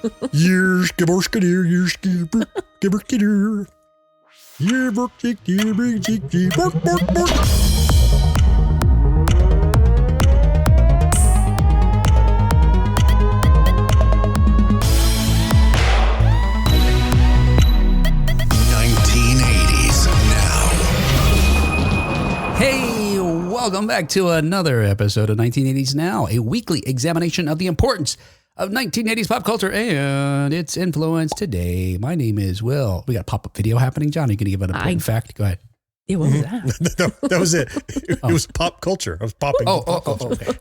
Years, Gaborskadir, years, Gaborskadir. Year, bork, chick, year, big, chick, bork, bork, bork. Hey, welcome back to another episode of 1980s Now, a weekly examination of the importance of 1980s pop culture and its influence today. My name is Will. We got a pop-up video happening. John, are you going to give an important fact? Go ahead. Yeah, what was that? That was it. It was pop culture. I was popping. Okay.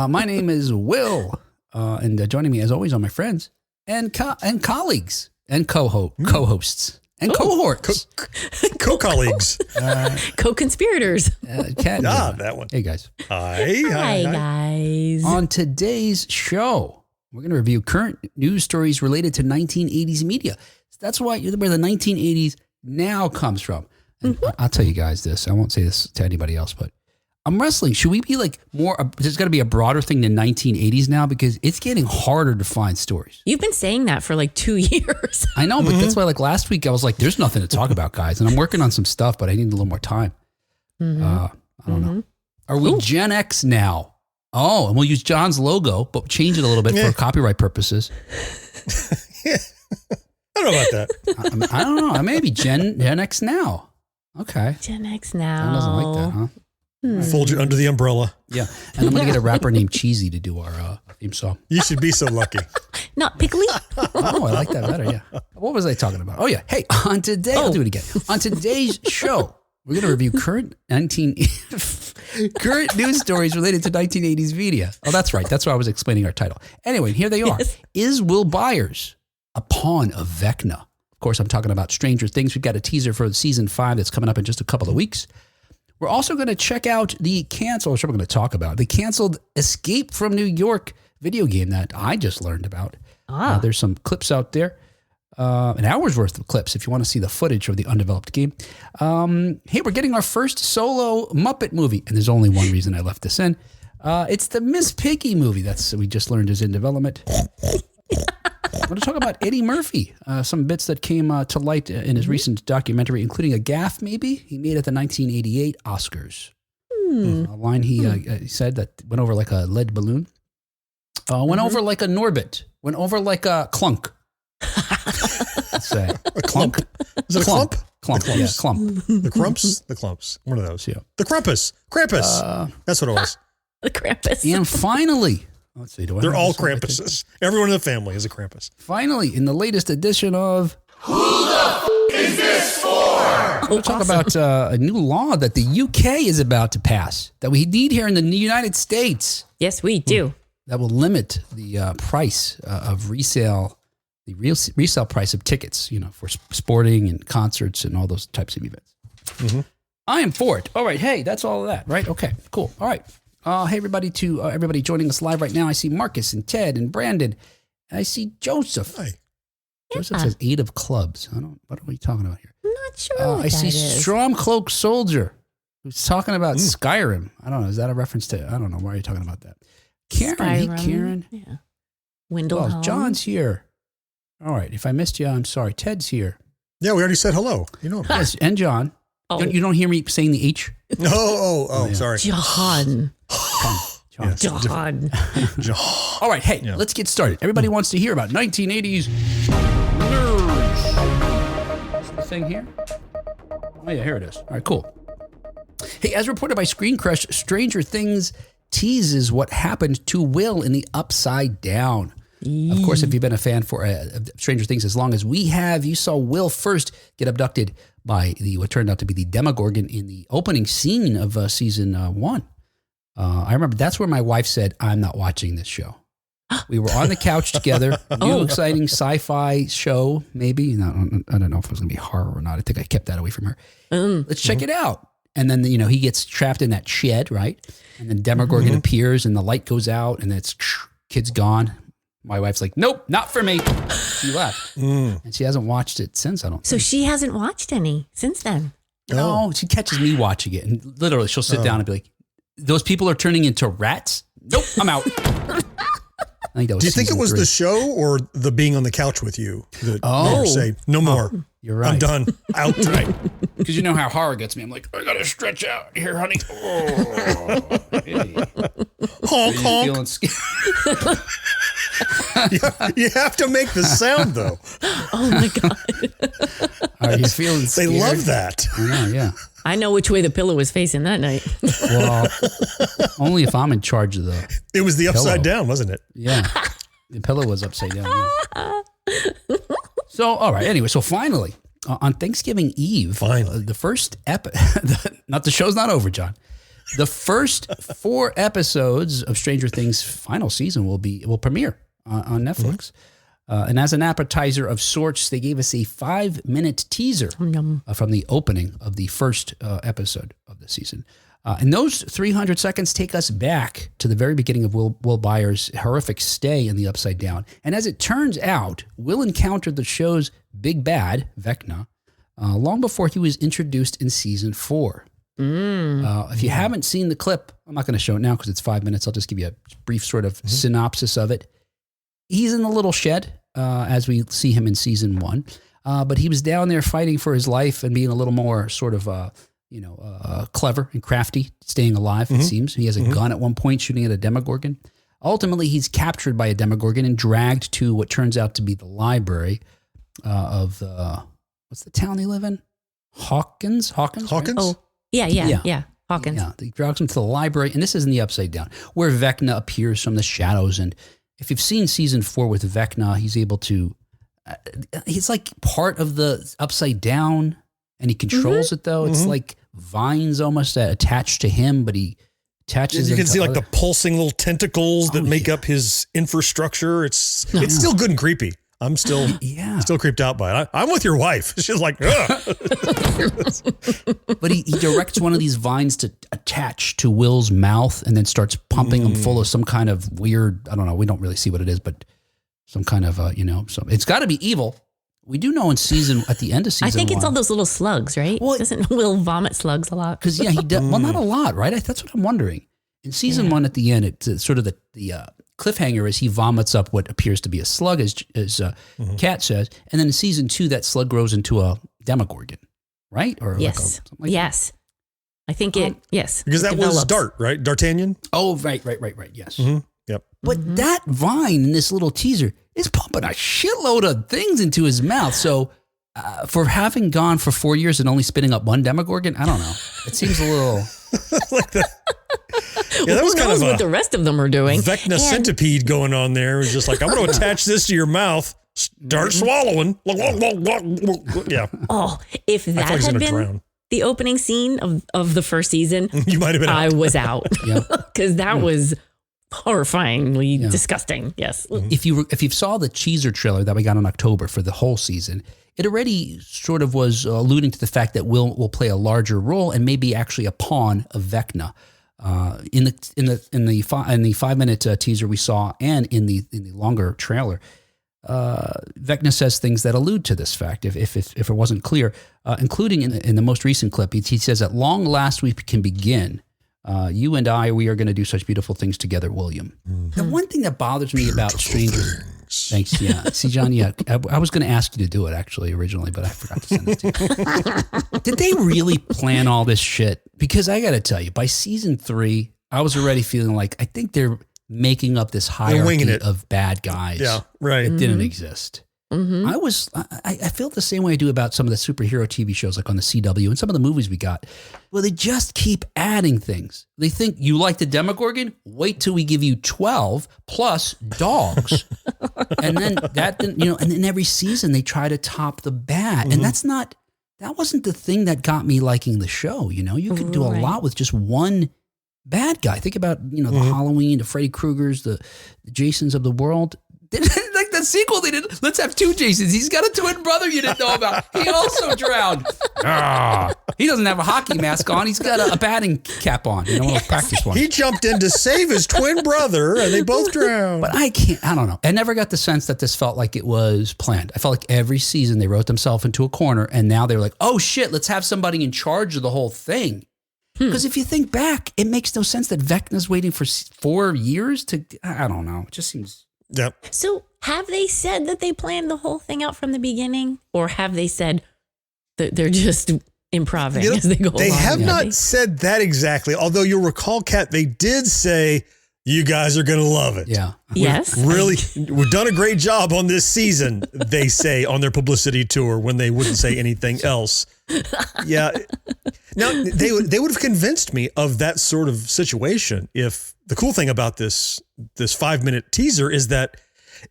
My name is Will, and joining me as always are my friends and colleagues and co-hosts. And cohorts. Co-colleagues. Co-conspirators. That one. Hey, guys. Hi, guys. On today's show, we're going to review current news stories related to 1980s media. That's where the 1980s now comes from. And I'll tell you guys this. I won't say this to anybody else, but I'm wrestling. Should we be like more, there's got to be a broader thing than 1980s now because it's getting harder to find stories. You've been saying that for like 2 years. I know, but that's why like last week I was like, there's nothing to talk about, guys. And I'm working on some stuff, but I need a little more time. I don't know. Are we Gen X now? Oh, and we'll use John's logo, but change it a little bit for copyright purposes. I don't know about that. I don't know. I may be Gen X now. Okay. Gen X now. John doesn't like that, huh? Fold you under the umbrella. Yeah. And I'm going to get a rapper named Cheesy to do our theme song. You should be so lucky. Not Piggly. Oh, I like that better. Yeah. What was I talking about? Oh, yeah. Hey, I'll do it again. On today's show, we're going to review current news stories related to 1980s media. Oh, that's right. That's why I was explaining our title. Anyway, here they are. Yes. Is Will Byers a pawn of Vecna? Of course, I'm talking about Stranger Things. We've got a teaser for season 5 that's coming up in just a couple of weeks. We're also going to check out the canceled Escape from New York video game that I just learned about. There's some clips out there, an hour's worth of clips if you want to see the footage of the undeveloped game. Hey, we're getting our first solo Muppet movie, and there's only one reason I left this in. It's the Miss Piggy movie we just learned is in development. I'm going to talk about Eddie Murphy, some bits that came to light in his recent documentary, including a gaffe maybe he made at the 1988 Oscars. A line he said that went over like a lead balloon, went over like a Norbit, went over like a clunk. Let's say. A clump? Is it a clump? Clump, yeah, clump. The crumps? The clumps. One of those. Yeah. The Krampus. That's what it was. The Krampus. And finally... Let's see. They're all Krampuses. Everyone in the family is a Krampus. Finally, in the latest edition of Who the is this for? We'll talk about a new law that the UK is about to pass that we need here in the United States. Yes, we do. That will limit the price of resale, the resale price of tickets, for sporting and concerts and all those types of events. I am for it. All right. Hey, that's all of that, right? Okay, cool. All right. Hey, everybody joining us live right now. I see Marcus and Ted and Brandon. And I see Joseph. Hi. Joseph says 8 of clubs. What are we talking about here? I'm not sure what I see is. Stormcloak Soldier, who's talking about Skyrim. I don't know. Is that a reference to, I don't know. Why are you talking about that? Karen. Skyrim. Hey, Karen. Yeah. Windle Well, John's here. All right. If I missed you, I'm sorry. Ted's here. Yeah, we already said hello. Yes, and John. Oh. You don't hear me saying the H? Oh, yeah. Sorry. John. Yes. John. All right, hey, let's get started. Everybody wants to hear about 1980s nerds. Is the thing here? Oh, yeah, here it is. All right, cool. Hey, as reported by Screen Crush, Stranger Things teases what happened to Will in the Upside Down. Of course, if you've been a fan for Stranger Things as long as we have, you saw Will first get abducted by what turned out to be the Demogorgon in the opening scene of season 1. I remember that's where my wife said, I'm not watching this show. We were on the couch together, new exciting sci-fi show, maybe. I don't know if it was going to be horror or not. I think I kept that away from her. Let's check it out. And then, he gets trapped in that shed, right? And then Demogorgon appears and the light goes out and it's kid's gone. My wife's like, nope, not for me. She left. And she hasn't watched it since, I don't think. So she hasn't watched any since then? No, she catches me watching it. And literally, she'll sit down and be like, those people are turning into rats? Nope, I'm out. I think that was. Do you think it season was 3. the show or the being on the couch with you that made her say, no more? You're right. I'm done. Out. Because you know how horror gets me. I'm like, I gotta stretch out here, honey. Oh, hey. Honk, honk. Feeling scared. You have to make the sound, though. Oh my God. Are you feeling They scared? love that. I know, yeah. I know which way the pillow was facing that night. Well, only if I'm in charge of the. It was the upside Pillow. down, wasn't it? Yeah. The pillow was upside down. Yeah. So, all right. Anyway, so finally, on Thanksgiving Eve, the first not the show's not over, John. The first 4 episodes of Stranger Things' final season will premiere on Netflix. And as an appetizer of sorts, they gave us a 5-minute teaser from the opening of the first episode of the season. And those 300 seconds take us back to the very beginning of Will Byers' horrific stay in the Upside Down. And as it turns out, Will encountered the show's big bad, Vecna, long before he was introduced in season 4. If you haven't seen the clip, I'm not going to show it now because it's 5 minutes. I'll just give you a brief sort of synopsis of it. He's in the little shed as we see him in season 1, but he was down there fighting for his life and being a little more sort of, clever and crafty, staying alive, it seems. He has a gun at one point shooting at a Demogorgon. Ultimately, he's captured by a Demogorgon and dragged to what turns out to be the library of, what's the town they live in? Hawkins? Right? Oh, yeah. Hawkins. Yeah, they drags him to the library, and this is in the Upside Down, where Vecna appears from the shadows. And if you've seen season 4 with Vecna, he's able to, he's like part of the Upside Down, and he controls it though. It's like vines almost that attach to him, but he attaches. You can see like the pulsing little tentacles that make up his infrastructure. It's still good and creepy. I'm still creeped out by it. I'm with your wife. She's like, ugh. But he directs one of these vines to attach to Will's mouth and then starts pumping him full of some kind of weird, I don't know, we don't really see what it is, but some kind of, it's got to be evil. We do know at the end of season 1. I think it's all those little slugs, right? Well, doesn't Will vomit slugs a lot? Because, he does. Well, not a lot, right? That's what I'm wondering. In season 1 at the end, it's sort of the cliffhanger is he vomits up what appears to be a slug, as Kat says. And then in season 2, that slug grows into a Demogorgon, right? Or yes. That. I think yes. Because that was Dart, right? D'Artagnan? Oh, right. Yes. Yep. But that vine in this little teaser is pumping a shitload of things into his mouth. So for having gone for 4 years and only spitting up one Demogorgon, I don't know. It seems a little... like that. Yeah, that was kind of what the rest of them are doing. Vecna centipede going on there. It was just like, I'm going to attach this to your mouth. Start swallowing. Yeah. Oh, if that had been the opening scene of the first season, you might have been out. I was out. Because that was horrifyingly disgusting. Yes. If you saw the teaser trailer that we got in October for the whole season, it already sort of was alluding to the fact that Will play a larger role and maybe actually a pawn of Vecna. In the 5-minute teaser we saw and in the longer trailer, Vecna says things that allude to this fact. If it wasn't clear, including in the most recent clip, he says, "At long last we can begin. You and I, we are going to do such beautiful things together, William." The one thing that bothers me about Stranger Thanks. Yeah. See, John, I was going to ask you to do it actually originally, but I forgot to send it to you. Did they really plan all this shit? Because I got to tell you, by season 3, I was already feeling like, I think they're making up this hierarchy of bad guys. Yeah, right. It didn't exist. I feel the same way I do about some of the superhero TV shows like on the CW and some of the movies we got. Well, they just keep adding things. They think you like the Demogorgon? Wait till we give you 12 plus dogs. And then and in every season they try to top the bad. And that wasn't the thing that got me liking the show. You could do a lot with just one bad guy. Think about, the Halloween, the Freddy Kruegers, the Jasons of the world. Like the sequel, they did. Let's have 2 Jasons. He's got a twin brother you didn't know about. He also drowned. He doesn't have a hockey mask on. He's got a batting cap on. A practice one. He jumped in to save his twin brother, and they both drowned. But I don't know. I never got the sense that this felt like it was planned. I felt like every season they wrote themselves into a corner, and now they were like, oh shit, let's have somebody in charge of the whole thing. Because if you think back, it makes no sense that Vecna's waiting for 4 years to. I don't know. It just seems. Yep. So have they said that they planned the whole thing out from the beginning, or have they said that they're just improving as they go along? They have not said that exactly. Although you'll recall, Kat, they did say, you guys are going to love it. Yeah. Yes. We've done a great job on this season, they say on their publicity tour when they wouldn't say anything else. Yeah. Now, they would have convinced me of that sort of situation if the cool thing about this 5-minute teaser is that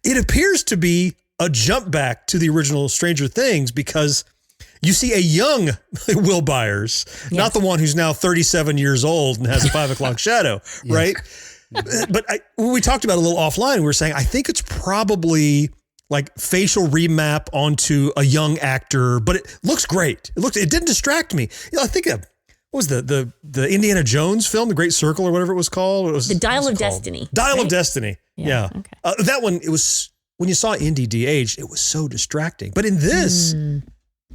it appears to be a jump back to the original Stranger Things, because you see a young Will Byers, not the one who's now 37 years old and has a 5 o'clock shadow, right? But when we talked about it a little offline, we were saying, I think it's probably like facial remap onto a young actor, but it looks great. It didn't distract me. I think what was the Indiana Jones film, The Great Circle or whatever it was called? It was The Dial of Destiny. Dial of Destiny. Yeah. Okay. That one, it was, when you saw Indy de-aged, it was so distracting. But in this,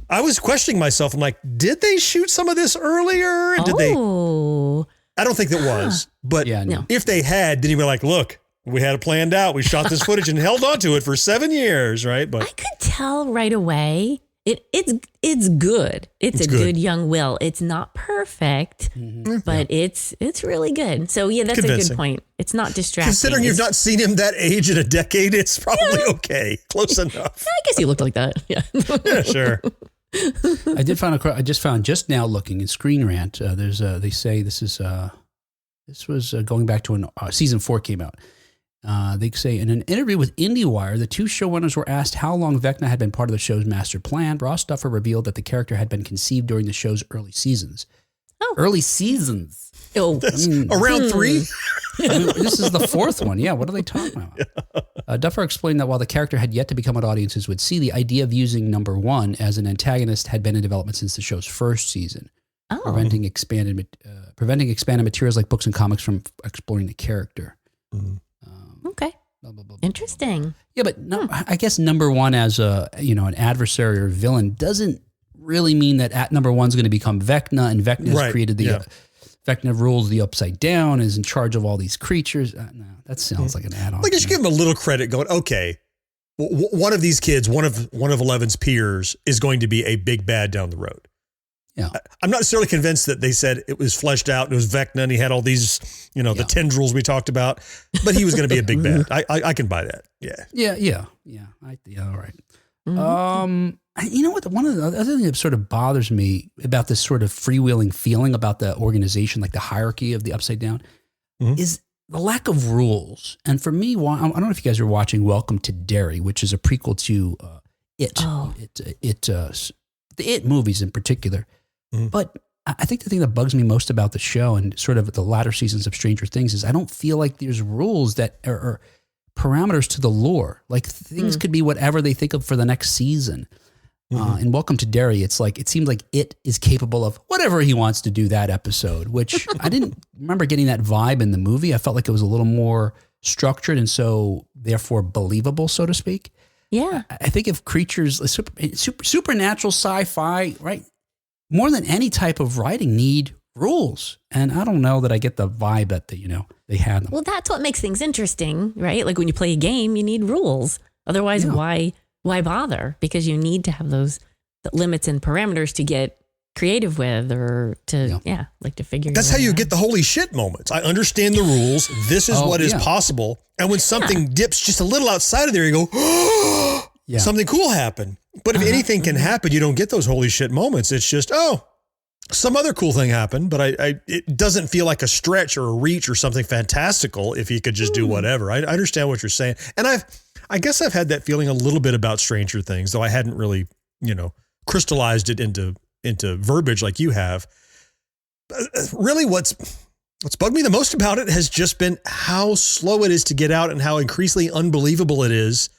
I was questioning myself. I'm like, did they shoot some of this earlier? And did they? I don't think that was, but if they had, then you'd be like, look, we had it planned out. We shot this footage and held on to it for 7 years, right? But I could tell right away. It's good. It's a good young Will. It's not perfect, but it's really good. So yeah, that's a good point. It's not distracting. Considering you've not seen him that age in a decade, it's probably okay. Close enough. I guess he looked like that. Yeah. Yeah, sure. I just found just now looking in Screen Rant. They say this was going back to when season 4 came out. They say in an interview with IndieWire, the two showrunners were asked how long Vecna had been part of the show's master plan. Ross Duffer revealed that the character had been conceived during the show's early seasons. Oh. Early seasons. Oh, around 3? This is the 4th one. Yeah, what are they talking about? Duffer explained that while the character had yet to become what audiences would see, the idea of using number 1 as an antagonist had been in development since the show's first season, preventing expanded materials like books and comics from exploring the character. Okay. Blah, blah, blah, Interesting. Yeah, but I guess number 1 as an adversary or villain doesn't really mean that at number 1's going to become Vecna, and Vecna has created the Vecna rules the Upside Down, is in charge of all these creatures. No, that sounds like an add-on. Like, just give him a little credit going, okay, one of these kids, one of Eleven's peers is going to be a big bad down the road. Yeah. I'm not necessarily convinced that they said it was fleshed out and it was Vecna and he had all these, the tendrils we talked about, but he was going to be a big bad. I can buy that. Yeah. Yeah. All right. You know what? One of the other things that sort of bothers me about this sort of freewheeling feeling about the organization, like the hierarchy of the Upside Down, is the lack of rules. And for me, I don't know if you guys are watching Welcome to Derry, which is a prequel to It. The It movies in particular. But I think the thing that bugs me most about the show and sort of the latter seasons of Stranger Things is I don't feel like there's rules that are parameters to the lore. Like things could be whatever they think of for the next season. In Welcome to Derry, it's like, it seems like It is capable of whatever he wants to do that episode, which I didn't remember getting that vibe in the movie. I felt like it was a little more structured and so therefore believable, so to speak. Yeah. I think if creatures, supernatural sci-fi, right? More than any type of writing need rules. And I don't know that I get the vibe that, they had them. Well, that's what makes things interesting, right? Like when you play a game, you need rules. Otherwise, why bother? Because you need to have those limits and parameters to get creative with or to, to figure That's how you get the holy shit moments. I understand the rules. This is what is possible. And when something dips just a little outside of there, you go, something cool happened. But if anything can happen, you don't get those holy shit moments. It's just, some other cool thing happened, but it doesn't feel like a stretch or a reach or something fantastical if you could just do whatever. I understand what you're saying. And I guess I've had that feeling a little bit about Stranger Things, though I hadn't really, crystallized it into verbiage like you have. Really what's bugged me the most about it has just been how slow it is to get out and how increasingly unbelievable it is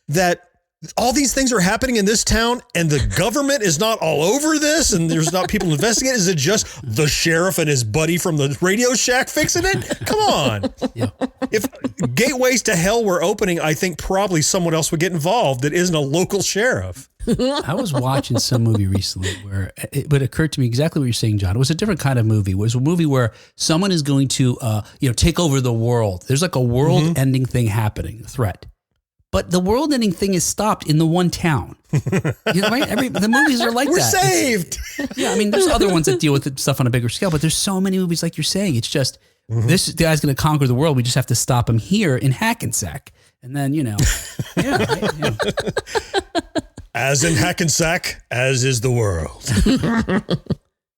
that all these things are happening in this town and the government is not all over this and there's not people investigating. Is it just the sheriff and his buddy from the Radio Shack fixing it? Come on. Yeah. If gateways to hell were opening, I think probably someone else would get involved that isn't a local sheriff. I was watching some movie recently where it occurred to me exactly what you're saying, John. It was a different kind of movie. It was a movie where someone is going to, take over the world. There's like a world-ending thing happening, a threat. But the world-ending thing is stopped in the one town. You know, right? The movies are like We're that. saved. Yeah, I mean, there's other ones that deal with stuff on a bigger scale, but there's so many movies like you're saying. It's just, this guy's going to conquer the world. We just have to stop him here in Hackensack. And then, yeah. As in Hackensack, as is the world.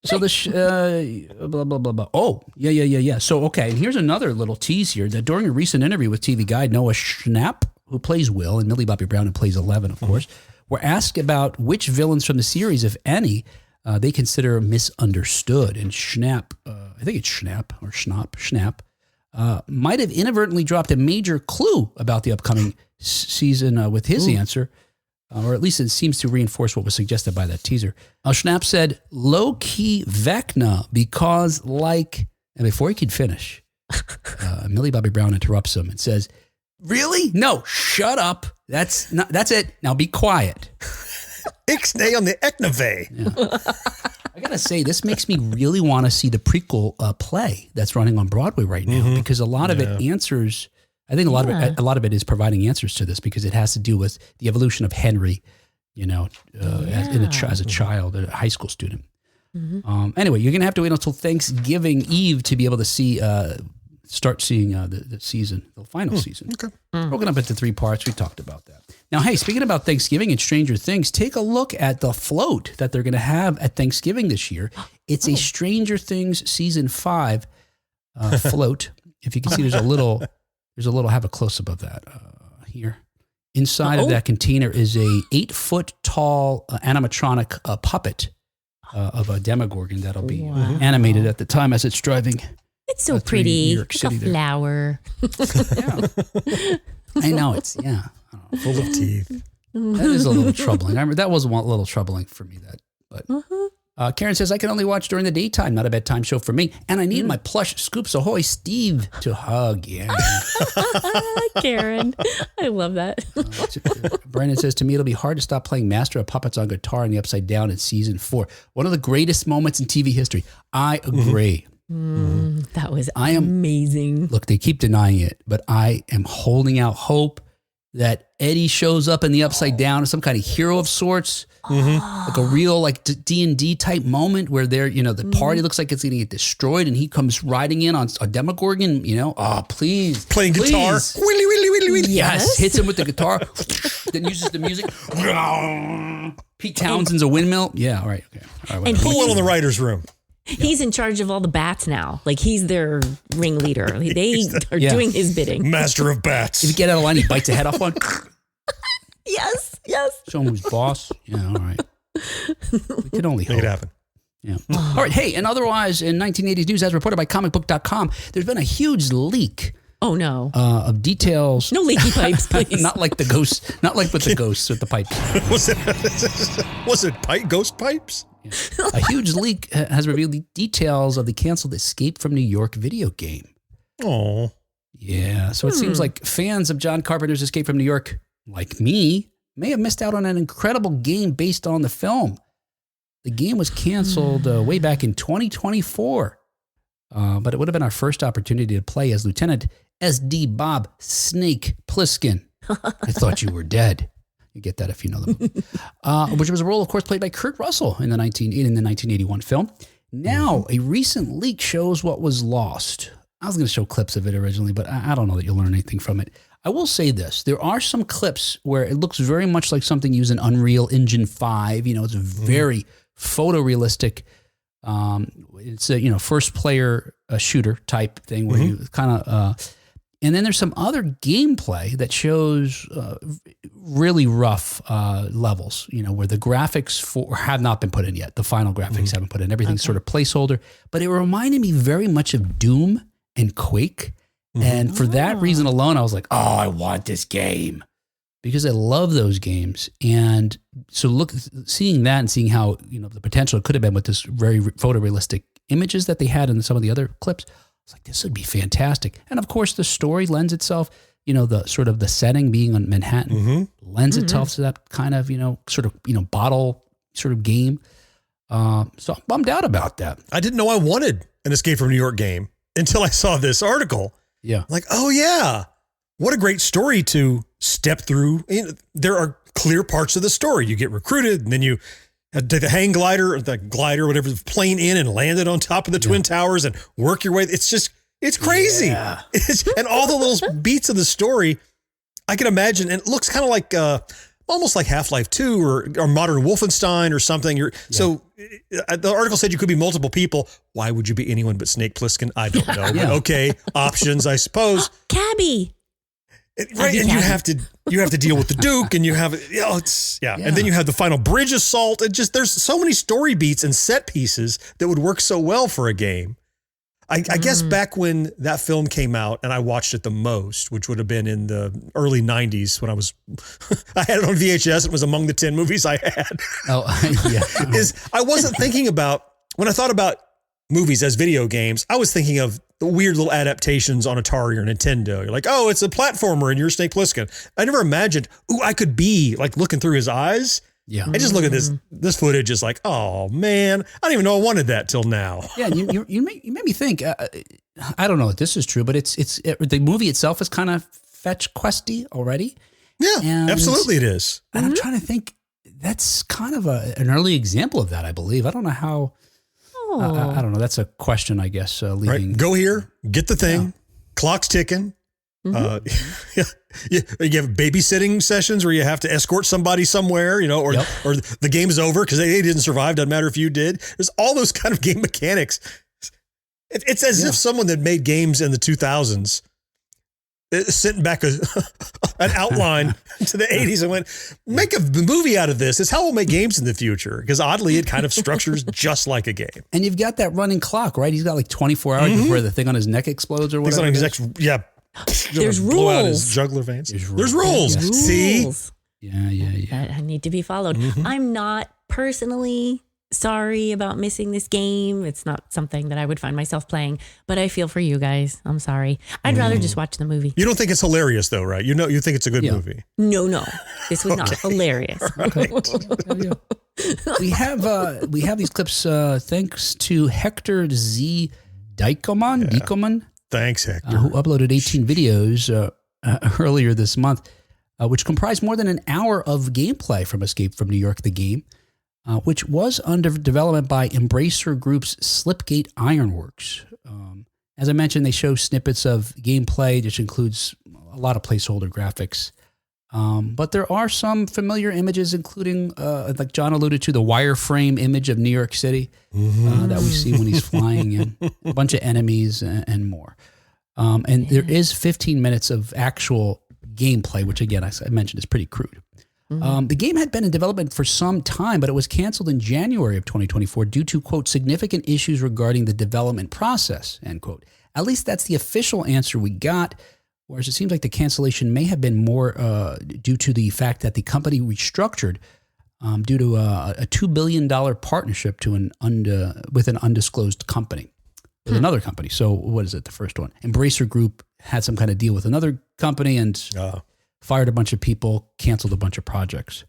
So blah, blah, blah, blah. Oh, yeah. So, okay. And here's another little tease here that during a recent interview with TV Guide, Noah Schnapp, who plays Will, and Millie Bobby Brown, who plays 11, of course, were asked about which villains from the series, if any, they consider misunderstood. And Schnapp, I think it's Schnapp or Schnapp, might have inadvertently dropped a major clue about the upcoming season with his answer. Or at least it seems to reinforce what was suggested by that teaser. Schnapp said, low-key Vecna, because and before he could finish, Millie Bobby Brown interrupts him and says, really? No, shut up. That's it. Now be quiet. Ixnay on the Eknave. Yeah. I got to say, this makes me really want to see the prequel play that's running on Broadway right now, because a lot of it answers... I think a lot of it is providing answers to this, because it has to do with the evolution of Henry, as a child, a high school student. Anyway, you're going to have to wait until Thanksgiving Eve to be able to start seeing the season, the final season. Okay. Broken up into 3 parts. We talked about that. Now, hey, speaking about Thanksgiving and Stranger Things, take a look at the float that they're going to have at Thanksgiving this year. It's a Stranger Things season 5 float. If you can see, there's a little, have a close-up of that here. Inside of that container is a 8-foot tall animatronic puppet of a Demogorgon that'll be animated at the time as it's driving. It's so pretty. New York City like a flower. Yeah. I know, it's, full of teeth. That is a little troubling. I remember that was a little troubling for me. Karen says, I can only watch during the daytime, not a bedtime show for me. And I need my plush Scoops Ahoy Steve to hug. Yeah. Karen. I love that. Brandon says, to me, it'll be hard to stop playing Master of Puppets on guitar in the Upside Down in season 4. One of the greatest moments in TV history. I agree. That was amazing. Look, they keep denying it, but I am holding out hope that Eddie shows up in the Upside Down as some kind of hero of sorts. Like a real D&D type moment where they're, the party looks like it's going to get destroyed and he comes riding in on a Demogorgon, please. Playing guitar. Willy, willy, willy, willy. Yes. Hits him with the guitar, then uses the music. Pete Townsend's a windmill. Yeah, all right. Okay. All right, and put Will in the writer's room. He's in charge of all the bats now. Like he's their ringleader. They are doing his bidding. Master of bats. If you get out of line, he bites a head off one. Yes. Show him who's boss. Yeah, all right. We can only hope. Make it happen. Yeah. All right. Hey, and otherwise, in 1980s news, as reported by comicbook.com, there's been a huge leak. Oh, no. Of details. No leaky pipes, please. Not like the ghosts. Not like with the ghosts with the pipes. Was it ghost pipes? Yeah. A huge leak has revealed the details of the canceled Escape from New York video game. Oh. Yeah. So it seems like fans of John Carpenter's Escape from New York, like me, may have missed out on an incredible game based on the film. The game was canceled way back in 2024. But it would have been our first opportunity to play as Lieutenant S.D. Bob Snake Plissken. I thought you were dead. You get that if you know the movie. Which was a role, of course, played by Kurt Russell in the 1981 film. Now, a recent leak shows what was lost. I was going to show clips of it originally, but I don't know that you'll learn anything from it. I will say this. There are some clips where it looks very much like something using Unreal Engine 5. It's very photorealistic. It's a first player shooter type thing where you kind of and then there's some other gameplay that shows really rough levels, where the graphics have not been put in yet. The final graphics haven't put in. Everything's sort of placeholder, but it reminded me very much of Doom and Quake. And for that reason alone, I was like, oh, I want this game. Because I love those games. And so seeing that and seeing how, the potential it could have been with this very photorealistic images that they had in some of the other clips, I was like, this would be fantastic. And of course, the story lends itself, the sort of the setting being on Manhattan lends itself to that kind of, bottle sort of game. So I'm bummed out about that. I didn't know I wanted an Escape from New York game until I saw this article. Yeah. Like, oh yeah. What a great story to step through. There are clear parts of the story. You get recruited, and then you take the hang glider, or the glider, whatever, the plane in and land it on top of the Twin Towers and work your way. It's crazy. Yeah. And all the little beats of the story, I can imagine, and it looks kind of like almost like Half-Life 2 or modern Wolfenstein or something. So the article said you could be multiple people. Why would you be anyone but Snake Plissken? I don't know. But okay, options, I suppose. Cabby. Right, and you have to deal with the Duke, and you have and then you have the final bridge assault. There's so many story beats and set pieces that would work so well for a game. I guess back when that film came out and I watched it the most, which would have been in the early 90s when I had it on VHS. It was among the 10 movies I had. I wasn't thinking about, when I thought about movies as video games, I was thinking of the weird little adaptations on Atari or Nintendo. You're like, oh, it's a platformer and you're Snake Plissken. I never imagined, I could be like looking through his eyes. Yeah. I just look at this footage is like, oh man, I don't even know I wanted that till now. Yeah. You made me think, I don't know if this is true, but the movie itself is kind of fetch questy already. Yeah, and absolutely it is. And I'm trying to think, that's kind of an early example of that, I believe. I don't know how, I don't know. That's a question, I guess, leaving. Right. Go here, get the thing, clock's ticking. You have babysitting sessions where you have to escort somebody somewhere, or the game is over because they didn't survive. Doesn't matter if you did. There's all those kind of game mechanics. It's as if someone that made games in the 2000s sent back an outline to the 80s and went, make a movie out of this. It's how we'll make games in the future. Because oddly, it kind of structures just like a game. And you've got that running clock, right? He's got like 24 hours before the thing on his neck explodes or whatever. There's rules. Blow out his jugular veins. There's rules. Yes. See? Yeah. That need to be followed. I'm not personally sorry about missing this game. It's not something that I would find myself playing, but I feel for you guys. I'm sorry. I'd rather just watch the movie. You don't think it's hilarious though, right? You think it's a good movie. No. This was not hilarious. We have these clips thanks to Hector Z. Dikoman. Thanks, Hector. Who uploaded 18 videos earlier this month, which comprised more than an hour of gameplay from Escape from New York, the game, which was under development by Embracer Group's Slipgate Ironworks. As I mentioned, they show snippets of gameplay, which includes a lot of placeholder graphics. But there are some familiar images, including, like John alluded to, the wireframe image of New York City that we see when he's flying in, a bunch of enemies and more. There is 15 minutes of actual gameplay, which again, I mentioned is pretty crude. The game had been in development for some time, but it was canceled in January of 2024 due to, quote, significant issues regarding the development process, end quote. At least that's the official answer we got. Whereas it seems like the cancellation may have been more due to the fact that the company restructured due to a $2 billion partnership with an undisclosed company, with another company. So what is it, the first one? Embracer Group had some kind of deal with another company and fired a bunch of people, canceled a bunch of projects.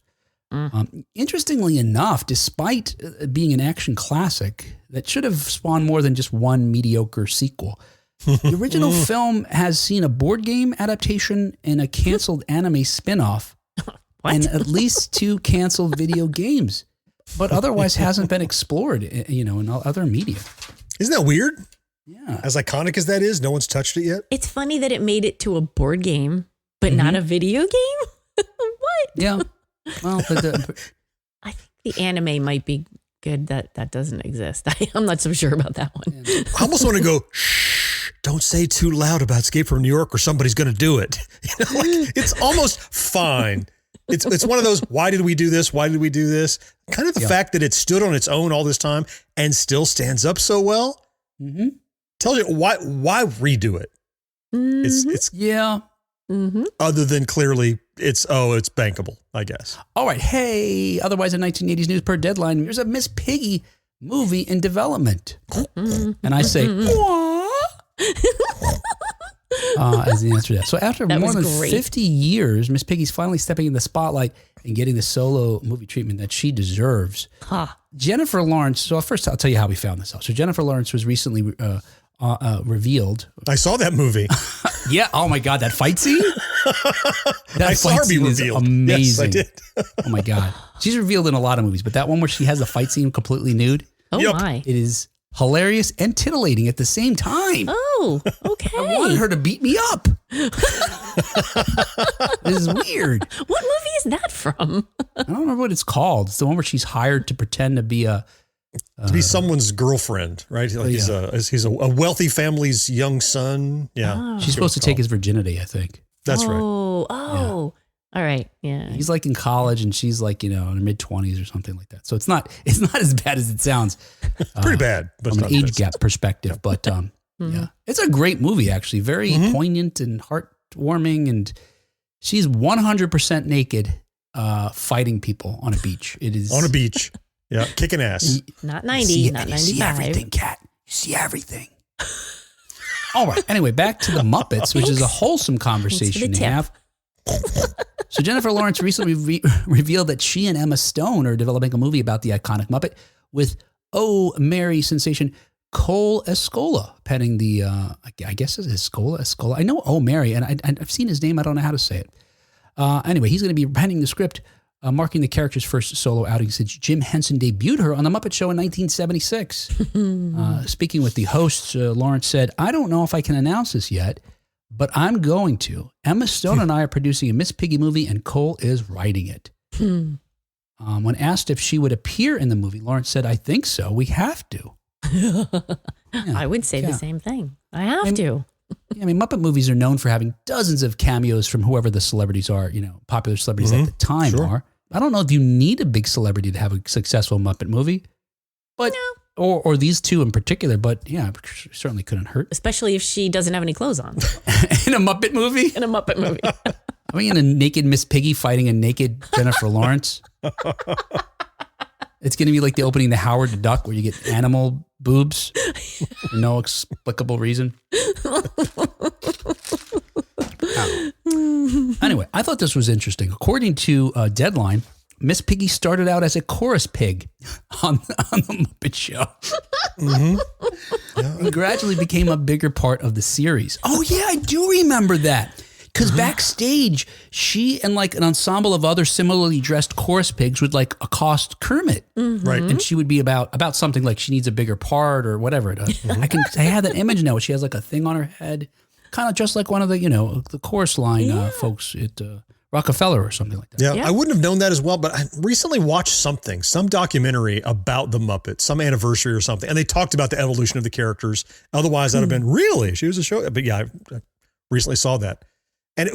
Interestingly enough, despite being an action classic that should have spawned more than just one mediocre sequel, the original film has seen a board game adaptation and a canceled anime spinoff and at least 2 canceled video games, but otherwise hasn't been explored, in other media. Isn't that weird? Yeah. As iconic as that is, no one's touched it yet. It's funny that it made it to a board game, but not a video game. What? Yeah. Well, I think the anime might be good that doesn't exist. I'm not so sure about that one. I almost want to go, shh, don't say too loud about Escape from New York or somebody's going to do it. It's almost fine. It's one of those, why did we do this? Why did we do this? Kind of the fact that it stood on its own all this time and still stands up so well. Tells you why redo it. It's other than clearly it's bankable, I guess. All right. Hey, otherwise in 1980s news per Deadline, there's a Miss Piggy movie in development. And I say, as the answer to that. So after more than 50 years, Miss Piggy's finally stepping in the spotlight and getting the solo movie treatment that she deserves. Jennifer Lawrence. So first, I'll tell you how we found this out. So Jennifer Lawrence was recently revealed. I saw that movie. Yeah. Oh my God, that fight scene. That fight scene is amazing. Yes, I did. Oh my God, she's revealed in a lot of movies, but that one where she has the fight scene completely nude. Oh my! It is hilarious and titillating at the same time. Oh, okay. I wanted her to beat me up. This is weird. What movie is that from? I don't remember what it's called. It's the one where she's hired to pretend to be someone's girlfriend, right? Like he's a wealthy family's young son. Yeah. She's supposed to take his virginity, I think. That's right. Oh, all right. Yeah. He's like in college and she's like, in her mid-20s or something like that. So it's not as bad as it sounds. Pretty bad, but from an age gap perspective. But yeah, it's a great movie, actually. Very poignant and heartwarming. And she's 100% naked fighting people on a beach. It is on a beach. Yeah, kicking ass. Not 90, not 95. You see everything, Kat. You see everything. All right. Anyway, back to the Muppets, which is a wholesome conversation to have. So Jennifer Lawrence recently revealed that she and Emma Stone are developing a movie about the iconic Muppet with Oh Mary sensation Cole Escola penning the, I guess it's Escola. I know Oh Mary, and I've seen his name. I don't know how to say it. Anyway, he's going to be penning the script, marking the character's first solo outing since Jim Henson debuted her on The Muppet Show in 1976. Speaking with the hosts, Lawrence said, I don't know if I can announce this yet, but I'm going to. Emma Stone and I are producing a Miss Piggy movie, and Cole is writing it. When asked if she would appear in the movie, Lawrence said, I think so. We have to. I would say the same thing. I have to. I mean, Muppet movies are known for having dozens of cameos from whoever the celebrities are, popular celebrities at the time are. I don't know if you need a big celebrity to have a successful Muppet movie, but or these two in particular, but yeah, certainly couldn't hurt. Especially if she doesn't have any clothes on. In a Muppet movie? In a Muppet movie. I mean, a naked Miss Piggy fighting a naked Jennifer Lawrence. It's going to be like the opening to Howard the Duck where you get animal boobs for no explicable reason. Anyway, I thought this was interesting. According to Deadline, Miss Piggy started out as a chorus pig on the Muppet Show. And gradually became a bigger part of the series. Oh, yeah, I do remember that. Because backstage, she and like an ensemble of other similarly dressed chorus pigs would like accost Kermit. Right. And she would be about something like she needs a bigger part or whatever. I have that image now. She has like a thing on her head, kind of just like one of the, the chorus line folks at Rockefeller or something like that. Yeah, I wouldn't have known that as well, but I recently watched some documentary about the Muppets, some anniversary or something, and they talked about the evolution of the characters. Otherwise, I'd have been, really? She was a show? But yeah, I recently saw that. And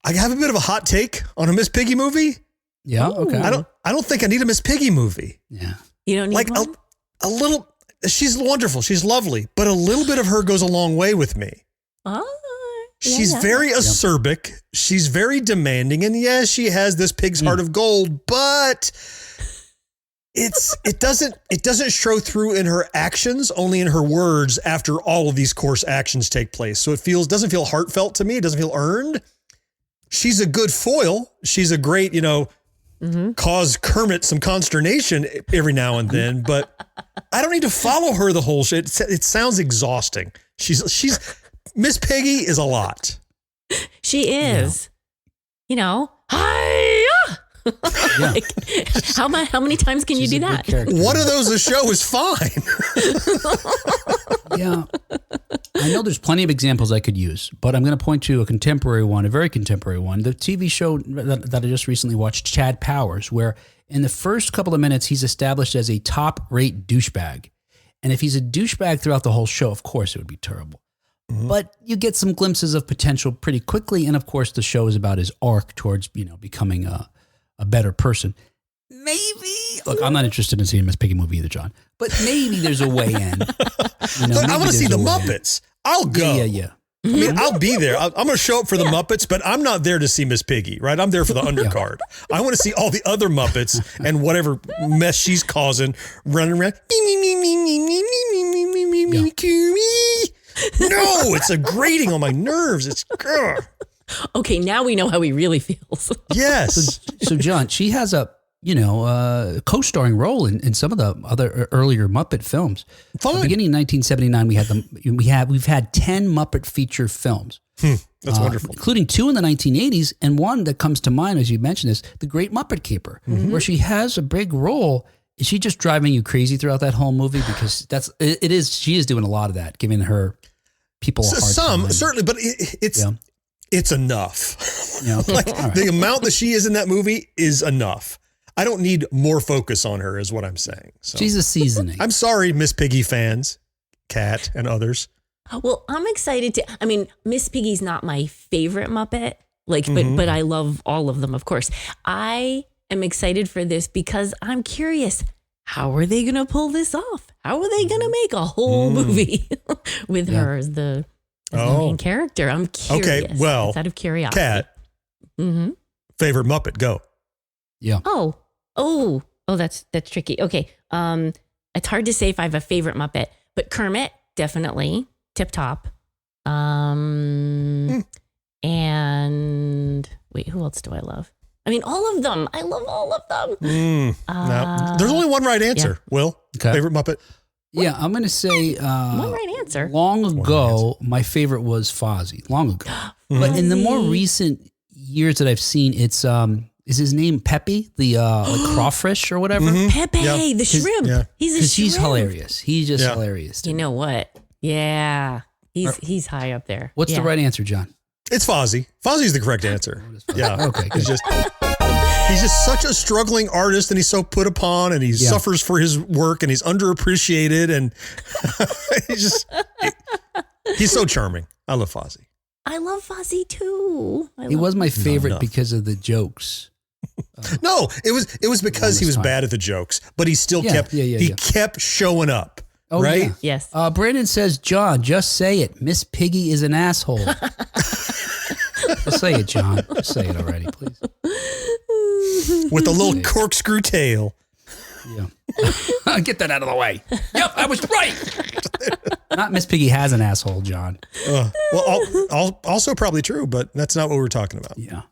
I have a bit of a hot take on a Miss Piggy movie. Yeah, okay. I don't think I need a Miss Piggy movie. Yeah. You don't need like one? a little, she's wonderful, she's lovely, but a little bit of her goes a long way with me. She's very acerbic. She's very demanding. And yes, she has this pig's heart of gold, but it doesn't show through in her actions, only in her words after all of these course actions take place. So it doesn't feel heartfelt to me. It doesn't feel earned. She's a good foil. She's a great, cause Kermit some consternation every now and then, but I don't need to follow her the whole shit. It sounds exhausting. She's Miss Piggy is a lot. She is. Hi. Like, how many times can She's you do that? One of those a show is fine. Yeah. I know there's plenty of examples I could use, but I'm going to point to a very contemporary one. The TV show that I just recently watched, Chad Powers, where in the first couple of minutes, he's established as a top-rate douchebag. And if he's a douchebag throughout the whole show, of course, it would be terrible. But you get some glimpses of potential pretty quickly. And of course, the show is about his arc towards, becoming a better person. Maybe. Look, I'm not interested in seeing a Miss Piggy movie either, John. But maybe there's a way in. Look, I want to see the Muppets. I'll go. Yeah. I mean, I'll be there. I'm going to show up for the Muppets, but I'm not there to see Miss Piggy, right? I'm there for the undercard. I want to see all the other Muppets and whatever mess she's causing running around. No, it's a grating on my nerves. It's okay. Now we know how he really feels. Yes. So John, she has a co-starring role in some of the other earlier Muppet films. Fine. Beginning in 1979, we've had 10 Muppet feature films. That's wonderful. Including 2 in the 1980s, and one that comes to mind as you mentioned is The Great Muppet Caper, where she has a big role. Is she just driving you crazy throughout that whole movie? Because she is doing a lot of that, giving her people a hard time. Certainly, but it's enough. Yeah. The amount that she is in that movie is enough. I don't need more focus on her, is what I'm saying. So. She's a seasoning. I'm sorry, Miss Piggy fans, Kat and others. Well, I'm excited Miss Piggy's not my favorite Muppet, but I love all of them, of course. I am excited for this because I'm curious, how are they going to pull this off? How are they going to make a whole movie with her as the main character? I'm curious. Okay, well, out of curiosity. Kat, favorite Muppet, go. Yeah. Oh, that's tricky. Okay. It's hard to say if I have a favorite Muppet, but Kermit, definitely tip top. And wait, who else do I love? I mean, all of them. I love all of them. No. There's only one right answer. Yeah. Will, favorite Muppet? Yeah, I'm going to say one right answer. Long ago, my favorite was Fozzie. Long ago. But in the more recent years that I've seen, it's is his name Pepe, the crawfish or whatever? Pepe, the shrimp. Yeah. He's a shrimp. He's hilarious. He's just hilarious. You know what? Yeah. He's high up there. What's the right answer, John? It's Fozzie. Fozzie's the correct answer. Yeah. Okay. He's just such a struggling artist, and he's so put upon, and he suffers for his work, and he's underappreciated, and he's so charming. I love Fozzie. I love Fozzie too. He was my favorite because of the jokes. No, it was because he was bad at the jokes, but he still kept showing up. Oh, right? Yeah. Yes. Brandon says, John, just say it. Miss Piggy is an asshole. Just say it, John. Just say it already, please. With a little corkscrew tail. Yeah. Get that out of the way. Yep, I was right. Not Miss Piggy has an asshole, John. Also probably true, but that's not what we're talking about. Yeah.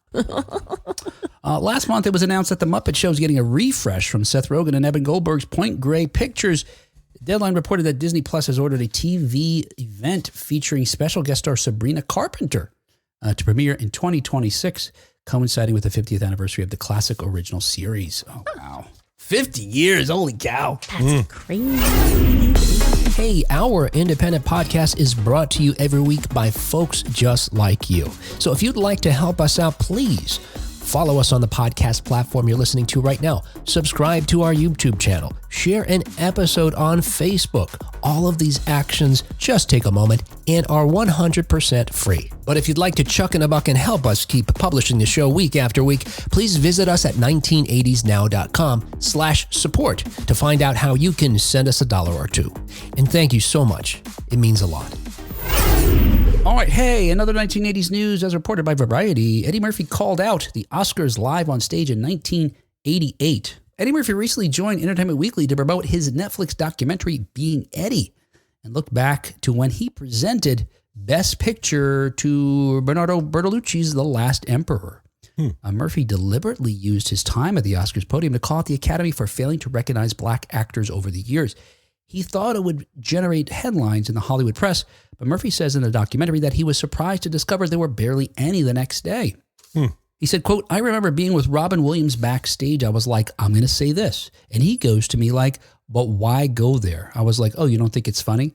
Last month, it was announced that The Muppet Show is getting a refresh from Seth Rogen and Evan Goldberg's Point Grey Pictures. Deadline reported that Disney Plus has ordered a TV event featuring special guest star Sabrina Carpenter to premiere in 2026, coinciding with the 50th anniversary of the classic original series. Oh, wow. 50 years. Holy cow. That's crazy. Hey, our independent podcast is brought to you every week by folks just like you. So if you'd like to help us out, please follow us on the podcast platform you're listening to right now. Subscribe to our YouTube channel. Share an episode on Facebook. All of these actions just take a moment and are 100% free. But if you'd like to chuck in a buck and help us keep publishing the show week after week, please visit us at 1980snow.com/support to find out how you can send us $1 or $2. And thank you so much. It means a lot. All right, hey, another 1980s news as reported by Variety. Eddie Murphy called out the Oscars live on stage in 1988. Eddie Murphy recently joined Entertainment Weekly to promote his Netflix documentary, Being Eddie, and looked back to when he presented Best Picture to Bernardo Bertolucci's The Last Emperor. Murphy deliberately used his time at the Oscars podium to call out the Academy for failing to recognize black actors over the years. He thought it would generate headlines in the Hollywood press, but Murphy says in the documentary that he was surprised to discover there were barely any the next day. He said, quote, I remember being with Robin Williams backstage. I was like, I'm going to say this. And he goes to me like, but why go there? I was like, oh, you don't think it's funny?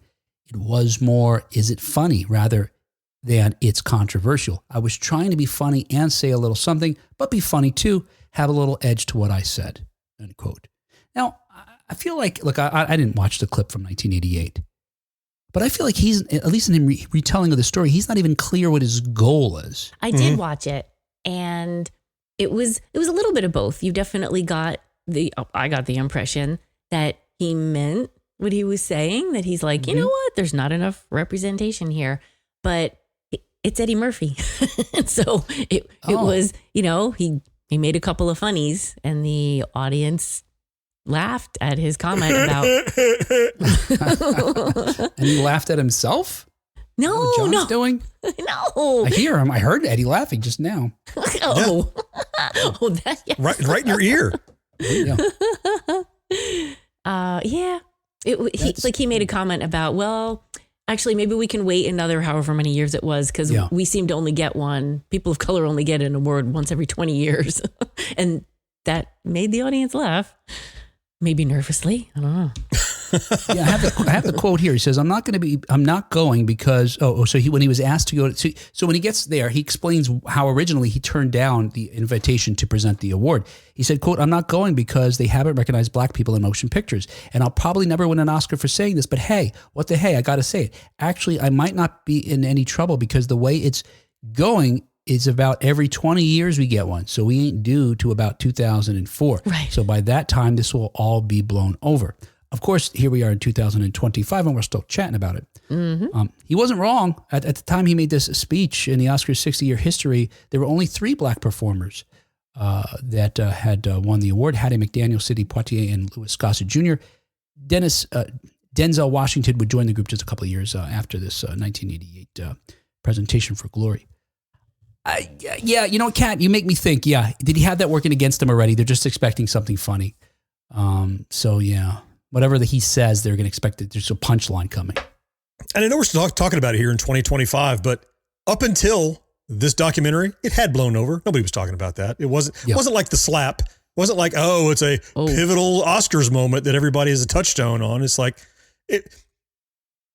It was more, is it funny rather than it's controversial. I was trying to be funny and say a little something, but be funny too, have a little edge to what I said, end quote. Now, I feel like, look, I didn't watch the clip from 1988, but I feel like he's, at least in him retelling of the story, he's not even clear what his goal is. I did watch it, and it was a little bit of both. You definitely got I got the impression that he meant what he was saying, that he's like, you know what, there's not enough representation here, but it's Eddie Murphy. And so it was, he made a couple of funnies, and the audience laughed at his comment about. And he laughed at himself? No, what John's doing? No. I hear him. I heard Eddie laughing just now. Oh, that, yeah. Right in your ear. Yeah. Yeah. He made a comment about, well, actually, maybe we can wait another however many years it was because we seem to only get one. People of color only get an award once every 20 years. And that made the audience laugh. Maybe nervously. I don't know. Yeah, I have the quote here. He says, I'm not going because, when he was asked to go, so when he gets there, he explains how originally he turned down the invitation to present the award. He said, quote, I'm not going because they haven't recognized black people in motion pictures. And I'll probably never win an Oscar for saying this, but hey, what the hey, I got to say it. Actually, I might not be in any trouble because the way it's going is about every 20 years we get one. So we ain't due to about 2004. Right. So by that time, this will all be blown over. Of course, here we are in 2025, and we're still chatting about it. Mm-hmm. He wasn't wrong. At the time he made this speech in the Oscars' 60-year history, there were only 3 black performers that had won the award: Hattie McDaniel, Sidney Poitier, and Louis Gossett Jr. Denzel Washington would join the group just a couple of years after this 1988 presentation for Glory. Yeah, you know what, Kat? You make me think, did he have that working against him already? They're just expecting something funny. So, yeah. Whatever he says, they're going to expect it. There's a punchline coming. And I know we're still talking about it here in 2025, but up until this documentary, it had blown over. Nobody was talking about that. It wasn't like The Slap. It wasn't like, it's a pivotal Oscars moment that everybody has a touchstone on. It's like,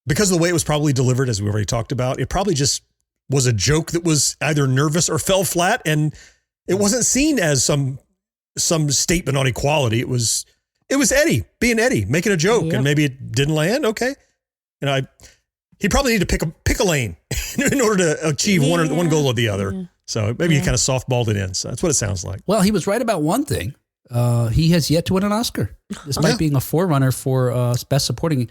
because of the way it was probably delivered, as we already talked about, it probably just was a joke that was either nervous or fell flat, and it wasn't seen as some statement on equality. It was Eddie being Eddie, making a joke, and maybe it didn't land. Okay, he probably needed to pick a lane in order to achieve one goal or the other. Yeah. So maybe he kind of softballed it in. So that's what it sounds like. Well, he was right about one thing. He has yet to win an Oscar, despite being a forerunner for Best Supporting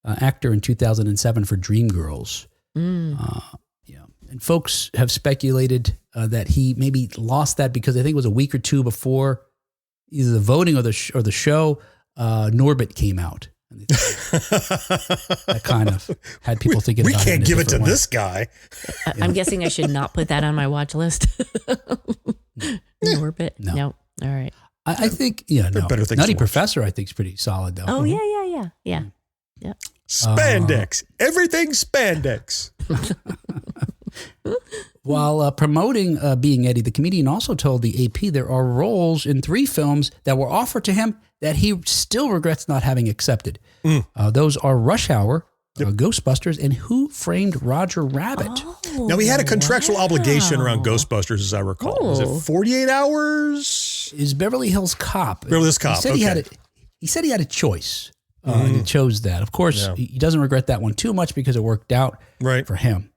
Actor in 2007 for Dreamgirls. And folks have speculated that he maybe lost that because I think it was a week or two before either the voting or the show, Norbit came out. That kind of had people thinking about it. We can't give it to this guy. I'm guessing I should not put that on my watch list. Norbit? No. All right. I think, better things. Nutty Professor, I think, is pretty solid, though. Oh, yeah. Spandex. Everything spandex. While promoting Being Eddie, the comedian also told the AP there are roles in 3 films that were offered to him that he still regrets not having accepted. Those are Rush Hour, Ghostbusters, and Who Framed Roger Rabbit. Now, he had a contractual obligation around Ghostbusters, as I recall. Was it 48 hours? Is Beverly Hills Cop. Beverly Hills Cop, he said he had a choice, and he chose that. Of course, he doesn't regret that one too much because it worked out for him.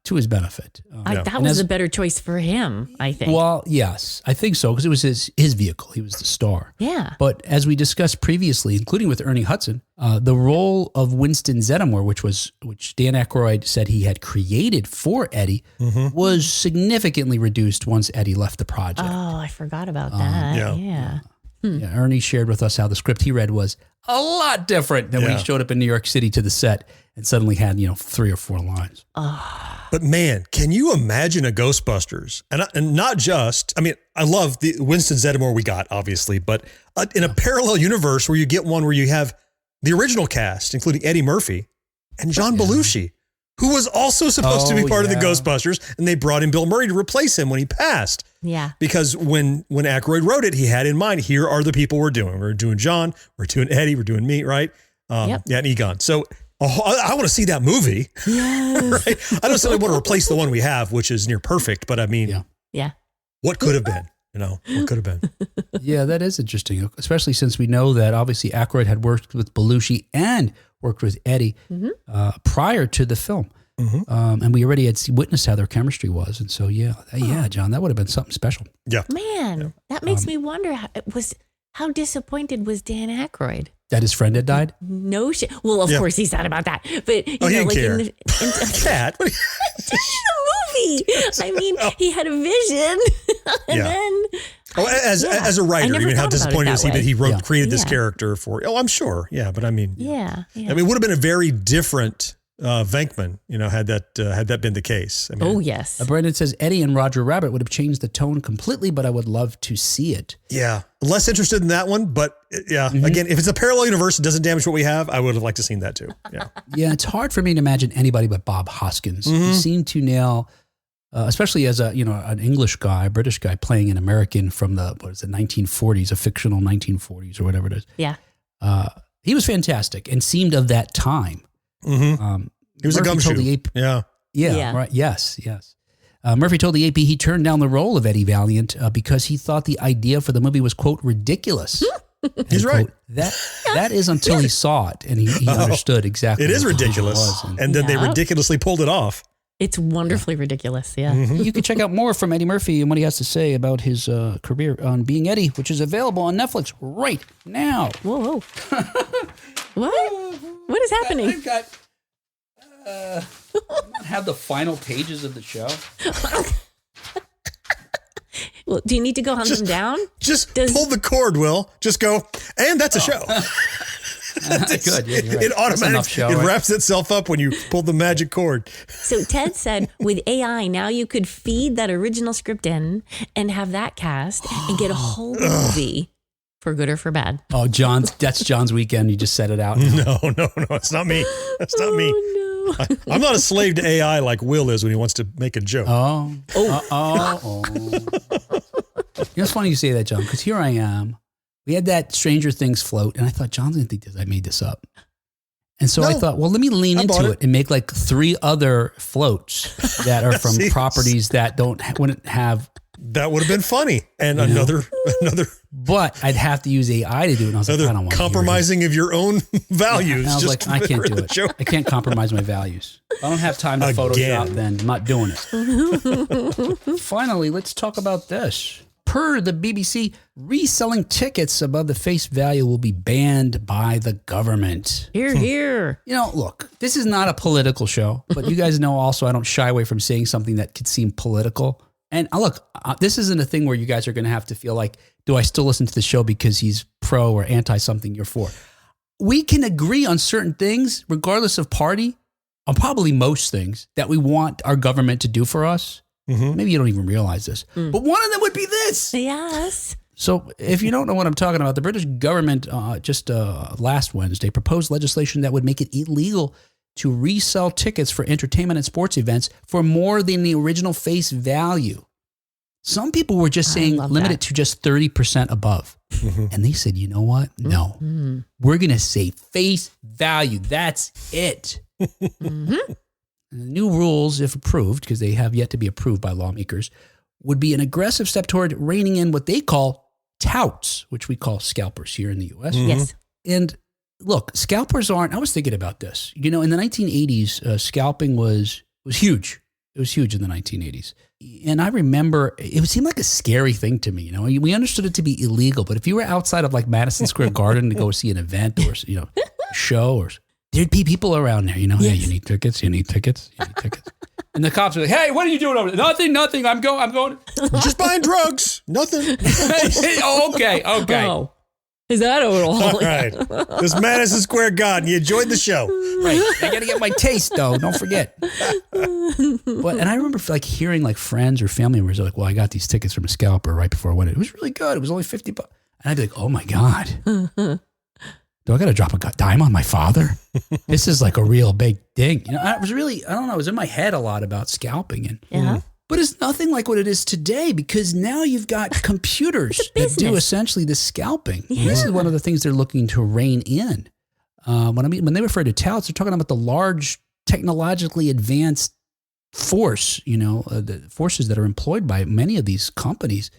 To his benefit. That was a better choice for him, I think. Well, yes, I think so, because it was his vehicle. He was the star. Yeah. But as we discussed previously, including with Ernie Hudson, the role of Winston Zeddemore, which Dan Aykroyd said he had created for Eddie, was significantly reduced once Eddie left the project. Oh, I forgot about that. Yeah. Ernie shared with us how the script he read was a lot different than when he showed up in New York City to the set and suddenly had 3 or 4 lines. But man, can you imagine a Ghostbusters? And not just, I love the Winston Zeddemore we got, obviously, but in a parallel universe where you get one where you have the original cast, including Eddie Murphy and John Belushi, who was also supposed to be part of the Ghostbusters, and they brought in Bill Murray to replace him when he passed. Yeah. Because when Aykroyd wrote it, he had in mind, here are the people we're doing. We're doing John, we're doing Eddie, we're doing me, right? And Egon. So I want to see that movie. Yes. Right? I don't necessarily want to replace the one we have, which is near perfect, but what could have been? What could have been? Yeah, that is interesting, especially since we know that obviously Aykroyd had worked with Belushi and worked with Eddie prior to the film. And we already had witnessed how their chemistry was. And so, John, that would have been something special. Yeah. Man, that makes me wonder, how disappointed was Dan Aykroyd? That his friend had died? No shit. Well, of course he's sad about that. But he didn't care. Cat. The movie. He had a vision. And then as a writer, how disappointed was he that he created this character for? I'm sure. Yeah, but Yeah. it would have been a very different Venkman, had that been the case. I mean, Oh, yes. Brendan says Eddie and Roger Rabbit would have changed the tone completely, but I would love to see it. Yeah. Less interested in that one, but yeah. Again, if it's a parallel universe, it doesn't damage what we have. I would have liked to seen that too. Yeah. Yeah, it's hard for me to imagine anybody but Bob Hoskins. He seemed to nail, especially as an English guy, a British guy playing an American from the 1940s, a fictional 1940s or whatever it is. Yeah. He was fantastic and seemed of that time. Mm-hmm. He was Murphy a gumshoe. told the AP, Yeah. Yeah. Right. Yes. Murphy told the AP he turned down the role of Eddie Valiant because he thought the idea for the movie was, quote, ridiculous. He's right. That is until he saw it and he understood exactly. It is what ridiculous. it was. And then they ridiculously pulled it off. It's wonderfully ridiculous. Yeah. You can check out more from Eddie Murphy and what he has to say about his career on Being Eddie, which is available on Netflix right now. Whoa. What? What is happening? I've got. Have the final pages of the show. Well, do you need to go hunt them down? Just pull the cord, Will. Just go, and that's a show. Good. Yeah, you're right. It automatically wraps itself up when you pull the magic cord. So Ted said with AI, now you could feed that original script in and have that cast and get a whole movie for good or for bad. Oh, that's John's weekend. You just set it out. No. It's not me. That's not me. No. I'm not a slave to AI like Will is when he wants to make a joke. Oh. It's funny you say that, John, because here I am. We had that Stranger Things float, and I thought, John's going to think I made this up. And so I thought, well, let me lean into it and make like 3 other floats that are from properties that wouldn't have. That would have been funny. And another. But I'd have to use AI to do it. And I was like, I don't want to. Compromising of your own values. And I was like, I can't do it. I can't compromise my values. If I don't have time to Photoshop, then I'm not doing it. Finally, let's talk about this. Per the BBC, reselling tickets above the face value will be banned by the government. Here. Look, this is not a political show, but you guys know also I don't shy away from saying something that could seem political. And look, this isn't a thing where you guys are going to have to feel like, do I still listen to the show because he's pro or anti something you're for? We can agree on certain things, regardless of party, on probably most things that we want our government to do for us. Mm-hmm. Maybe you don't even realize this, but one of them would be this. Yes. So if you don't know what I'm talking about, the British government just last Wednesday proposed legislation that would make it illegal to resell tickets for entertainment and sports events for more than the original face value. Some people were just saying limit it to just 30% above. Mm-hmm. And they said, you know what? No, we're going to say face value. That's it. Mm-hmm. The new rules, if approved, because they have yet to be approved by lawmakers, would be an aggressive step toward reining in what they call touts, which we call scalpers here in the U.S. Mm-hmm. Yes. And look, scalpers aren't, I was thinking about this. In the 1980s, scalping was huge. It was huge in the 1980s. And I remember it seemed like a scary thing to me. We understood it to be illegal, but if you were outside of like Madison Square Garden to go see an event or, a show or there'd be people around there, Hey, you need tickets. And the cops are like, hey, what are you doing over there? Nothing. I'm going. Just buying drugs. Nothing. Okay. Oh, is that all right. This Madison Square Garden. You enjoyed the show. Right. I got to get my taste, though. Don't forget. And I remember hearing friends or family members are like, well, I got these tickets from a scalper right before I went. It was really good. It was only $50. And I'd be like, oh, my God. Do I got to drop a dime on my father? This is like a real big thing. I was in my head a lot about scalping. But it's nothing like what it is today because now you've got computers that do essentially the scalping. Yeah. This is one of the things they're looking to rein in. When they refer to touts, they're talking about the large technologically advanced force, the forces that are employed by many of these companies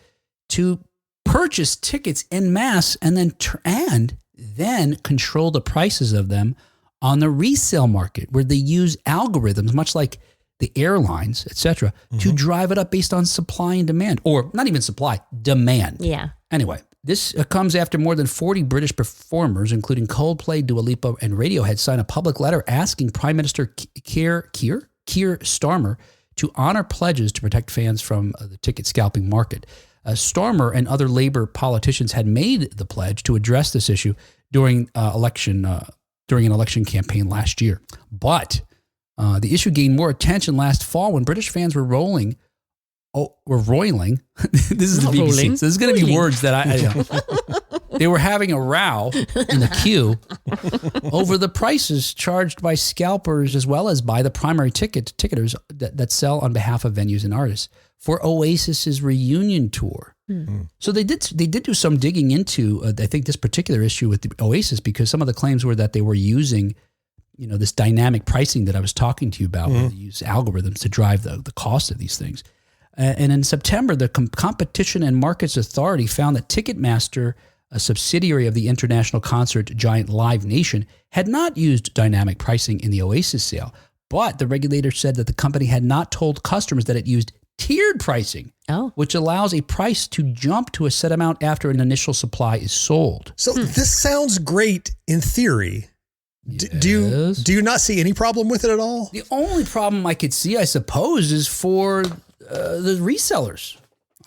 to purchase tickets en masse and then control the prices of them on the resale market where they use algorithms, much like the airlines, et cetera, to drive it up based on supply and demand, or not even supply, demand. Yeah. Anyway, this comes after more than 40 British performers, including Coldplay, Dua Lipa, and Radiohead, signed a public letter asking Prime Minister Keir Starmer to honor pledges to protect fans from the ticket scalping market. Starmer and other Labour politicians had made the pledge to address this issue during an election campaign last year. But The issue gained more attention last fall when British fans were roiling. This is the BBC. Rolling. So this is going to be words that they were having a row in the queue over the prices charged by scalpers as well as by the primary ticketers that sell on behalf of venues and artists for Oasis's reunion tour. So they did do some digging into I think this particular issue with the Oasis, because some of the claims were that they were using this dynamic pricing that I was talking to you about, where they use algorithms to drive the cost of these things. And in September, the Competition and Markets Authority found that Ticketmaster, a subsidiary of the international concert giant Live Nation, had not used dynamic pricing in the Oasis sale. But the regulator said that the company had not told customers that it used tiered pricing, which allows a price to jump to a set amount after an initial supply is sold. So this sounds great in theory. Do you not see any problem with it at all? The only problem I could see, I suppose, is for the resellers.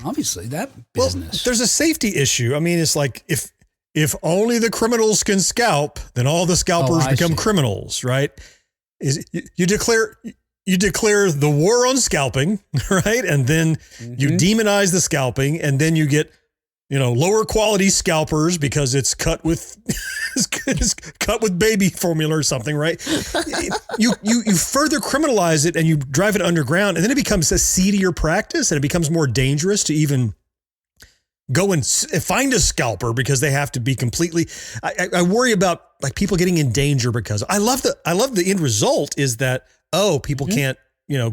Obviously, that business. Well, there's a safety issue. I mean, it's like if only the criminals can scalp, then all the scalpers become criminals, right? You declare the war on scalping, right? And then you demonize the scalping, and then you get lower quality scalpers because it's cut with baby formula or something, right? You further criminalize it and you drive it underground, and then it becomes a seedier practice, and it becomes more dangerous to even go and find a scalper because they have to be completely. I worry about like people getting in danger because I love the end result is that people can't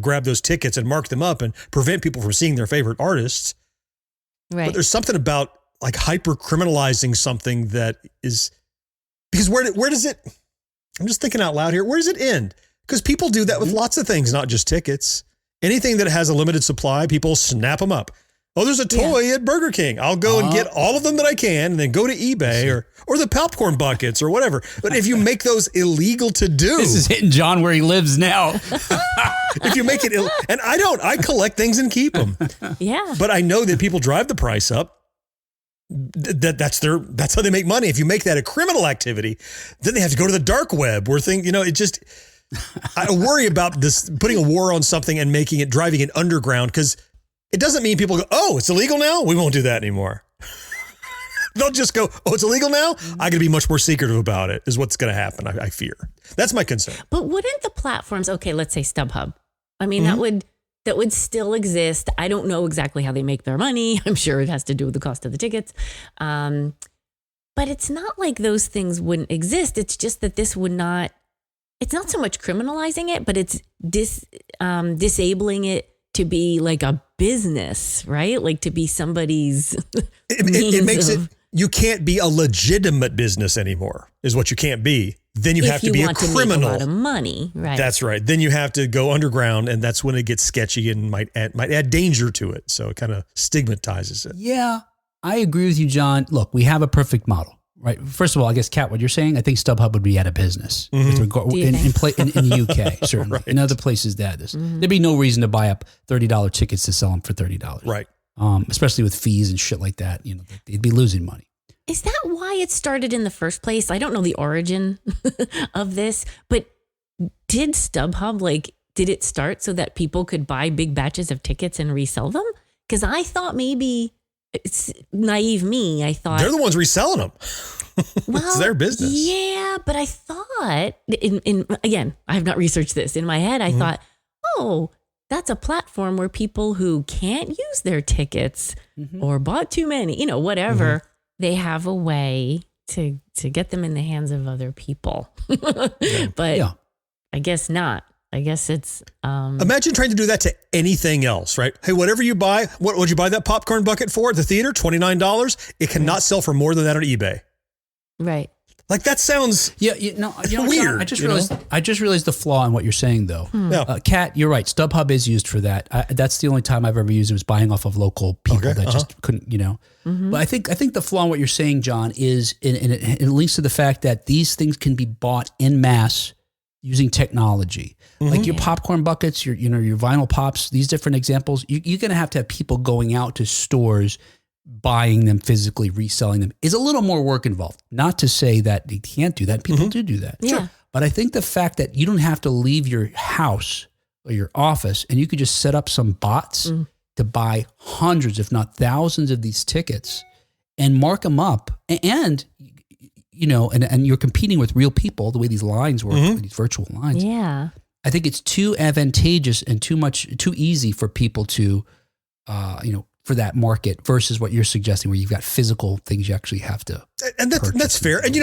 grab those tickets and mark them up and prevent people from seeing their favorite artists. Right. But there's something about like hyper criminalizing something that is because where does it? I'm just thinking out loud here. Where does it end? Because people do that with lots of things, not just tickets. Anything that has a limited supply, people snap them up. Oh, there's a toy at Burger King. I'll go and get all of them that I can, and then go to eBay or the popcorn buckets or whatever. But if you make those illegal to do, this is hitting John where he lives now. If you make it, and I collect things and keep them. Yeah. But I know that people drive the price up. That's how they make money. If you make that a criminal activity, then they have to go to the dark web where I worry about this putting a war on something and driving it underground, because it doesn't mean people go, oh, it's illegal now? We won't do that anymore. They'll just go, oh, it's illegal now? I got to be much more secretive about it is what's going to happen, I fear. That's my concern. But wouldn't the platforms, let's say StubHub. I mean, that would still exist. I don't know exactly how they make their money. I'm sure it has to do with the cost of the tickets. But it's not like those things wouldn't exist. It's just that this would not, it's not so much criminalizing it, but it's disabling it to be like a business, right? Like to be somebody's. It makes it, you can't be a legitimate business anymore, is what you can't be. Then you have to be a criminal. To make a lot of money, right? That's right. Then you have to go underground, and that's when it gets sketchy and might add danger to it. So it kind of stigmatizes it. Yeah, I agree with you, John. Look, we have a perfect model, right? First of all, I guess, Kat, what you're saying, I think StubHub would be out of business in the UK, certainly. Right. In other places, there'd be no reason to buy up $30 tickets to sell them for $30, right? Especially with fees and shit like that. They'd be losing money. Is that why it started in the first place? I don't know the origin of this, but did StubHub, did it start so that people could buy big batches of tickets and resell them? Because I thought maybe, it's naive me, I thought. They're the ones reselling them. Well, it's their business. Yeah, but I thought, again, I have not researched this. In my head, I thought, that's a platform where people who can't use their tickets or bought too many, whatever, they have a way to get them in the hands of other people. But I guess not. I guess it's... Imagine trying to do that to anything else, right? Hey, whatever you buy, what would you buy that popcorn bucket for at the theater? $29? It cannot sell for more than that on eBay. Right. Like that sounds weird. I just realized the flaw in what you're saying, though. Kat, you're right. StubHub is used for that. That's the only time I've ever used it was buying off of local people that just couldn't, But I think the flaw in what you're saying, John, is it links to the fact that these things can be bought en masse using technology. Like your popcorn buckets, your vinyl pops, these different examples. You're going to have people going out to stores, buying them physically, reselling them. Is a little more work involved. Not to say that they can't do that. People do that. Yeah. Sure. But I think the fact that you don't have to leave your house or your office and you could just set up some bots to buy hundreds, if not thousands of these tickets and mark them up and you're competing with real people, the way these lines work, these virtual lines. Yeah. I think it's too advantageous and too easy for people to, for that market versus what you're suggesting, where you've got physical things you actually have to. And that's fair. And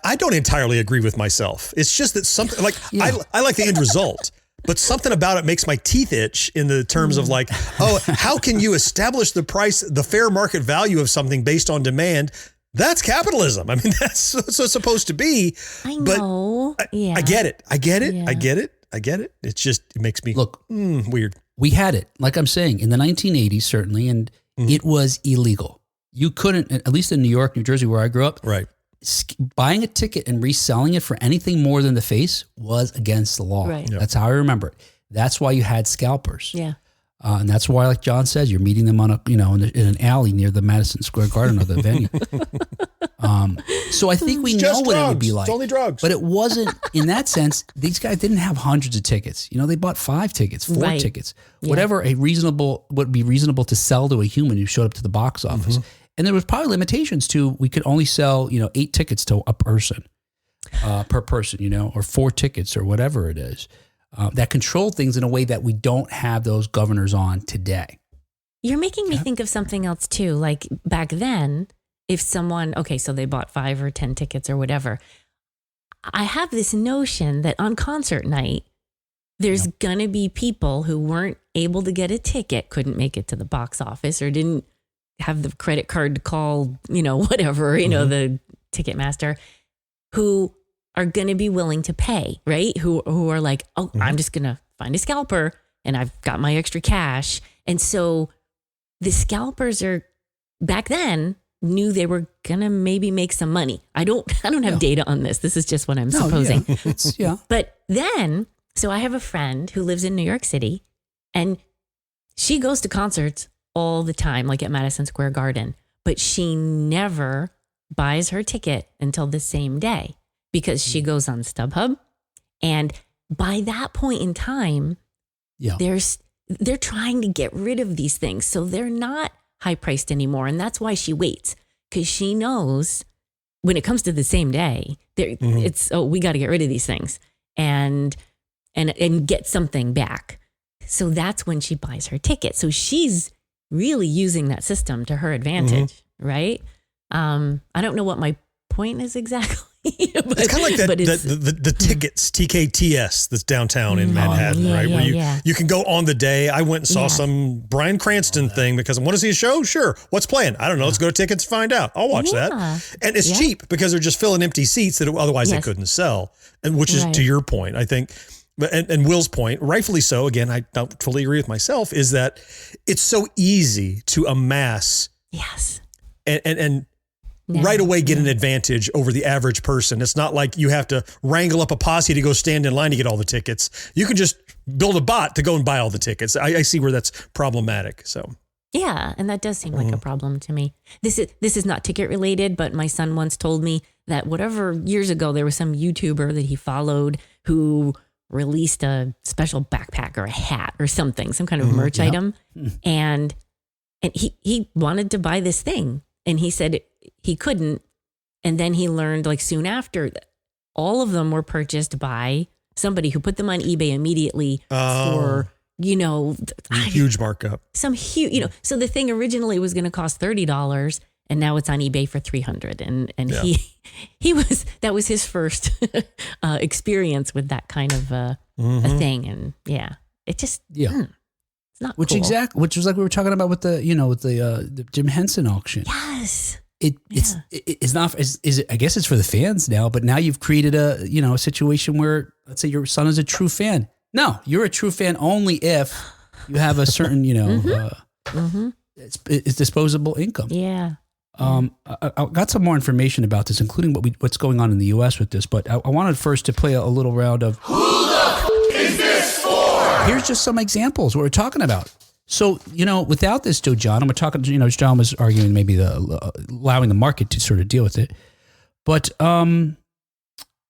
I don't entirely agree with myself. It's just that something like I like the end result, but something about it makes my teeth itch in the terms of like, oh, how can you establish the price, the fair market value of something based on demand? That's capitalism. I mean, that's what it's supposed to be. I know. But I get it. Yeah. It's just, it makes me look weird. We had it, like I'm saying, in the 1980s, certainly, and it was illegal. You couldn't, at least in New York, New Jersey, where I grew up, right? Buying a ticket and reselling it for anything more than the face was against the law. Right. That's how I remember it. That's why you had scalpers. Yeah. And that's why, like John says, you're meeting them on in an alley near the Madison Square Garden or the venue. So I think we know what it would be like. It's only drugs. But it wasn't, in that sense, these guys didn't have hundreds of tickets. They bought 5 tickets, 4 tickets, whatever would be reasonable to sell to a human who showed up to the box office. And there was probably limitations to, we could only sell, 8 tickets to a person, per person, or 4 tickets or whatever it is. That control things in a way that we don't have those governors on today. You're making me think of something else too. Like back then, if someone, so they bought 5 or 10 tickets or whatever. I have this notion that on concert night, there's going to be people who weren't able to get a ticket, couldn't make it to the box office, or didn't have the credit card to call, whatever, the Ticketmaster, who are going to be willing to pay, right? Who are like, I'm just going to find a scalper and I've got my extra cash. And so the scalpers back then knew they were going to maybe make some money. I don't have data on this. This is just what I'm supposing. But then, so I have a friend who lives in New York City and she goes to concerts all the time, like at Madison Square Garden, but she never buys her ticket until the same day, because she goes on StubHub. And by that point in time, they're trying to get rid of these things. So they're not high priced anymore. And that's why she waits, because she knows when it comes to the same day, it's, we got to get rid of these things and get something back. So that's when she buys her ticket. So she's really using that system to her advantage, right? I don't know what my point is exactly. But, it's kind of like the tickets, TKTS, that's downtown in Manhattan, right? Where you can go on the day. I went and saw some Bryan Cranston thing because I want to see a show. Sure. What's playing? I don't know. Let's go to tickets and find out. I'll watch that. And it's cheap because they're just filling empty seats that otherwise they couldn't sell. And which is to your point, I think, and Will's point, rightfully so. Again, I don't fully agree with myself, is that it's so easy to amass. Yes. And right away get an advantage over the average person. It's not like you have to wrangle up a posse to go stand in line to get all the tickets. You can just build a bot to go and buy all the tickets. I see where that's problematic. So yeah, and that does seem like a problem to me. This is not ticket related, but my son once told me that whatever years ago there was some YouTuber that he followed who released a special backpack or a hat or something, some kind of merch item, and he wanted to buy this thing, and he said he couldn't. And then he learned, like, soon after, that all of them were purchased by somebody who put them on eBay immediately for, huge markup. Some huge, so the thing originally was going to cost $30 and now it's on eBay for $300. And that was his first experience with that kind of a thing. And it just, it's not which cool. Which was like we were talking about with the Jim Henson auction. Yes. It's not, I guess it's for the fans now, but now you've created a situation where, let's say your son is a true fan. No, you're a true fan only if you have a certain, it's disposable income. Yeah. I got some more information about this, including what's going on in the U.S. with this, but I wanted first to play a little round of Who the is this for? Here's just some examples what we're talking about. So, without this, John, and we're talking, John was arguing maybe allowing the market to sort of deal with it. But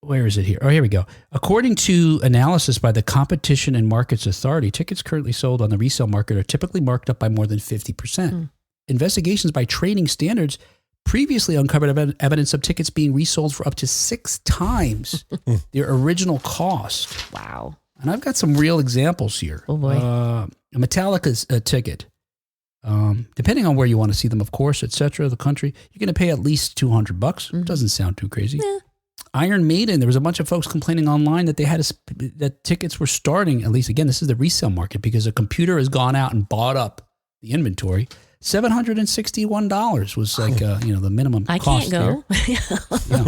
where is it here? Oh, here we go. According to analysis by the Competition and Markets Authority, tickets currently sold on the resale market are typically marked up by more than 50%. Investigations by Trading Standards previously uncovered evidence of tickets being resold for up to 6 times their original cost. Wow. And I've got some real examples here. Oh, boy. A Metallica's ticket, depending on where you want to see them, of course, etc., the country, you're going to pay at least $200. Doesn't sound too crazy. Yeah. Iron Maiden, there was a bunch of folks complaining online that they had that tickets were starting, at least again, this is the resale market because a computer has gone out and bought up the inventory. $761 was like the minimum cost. I can't go.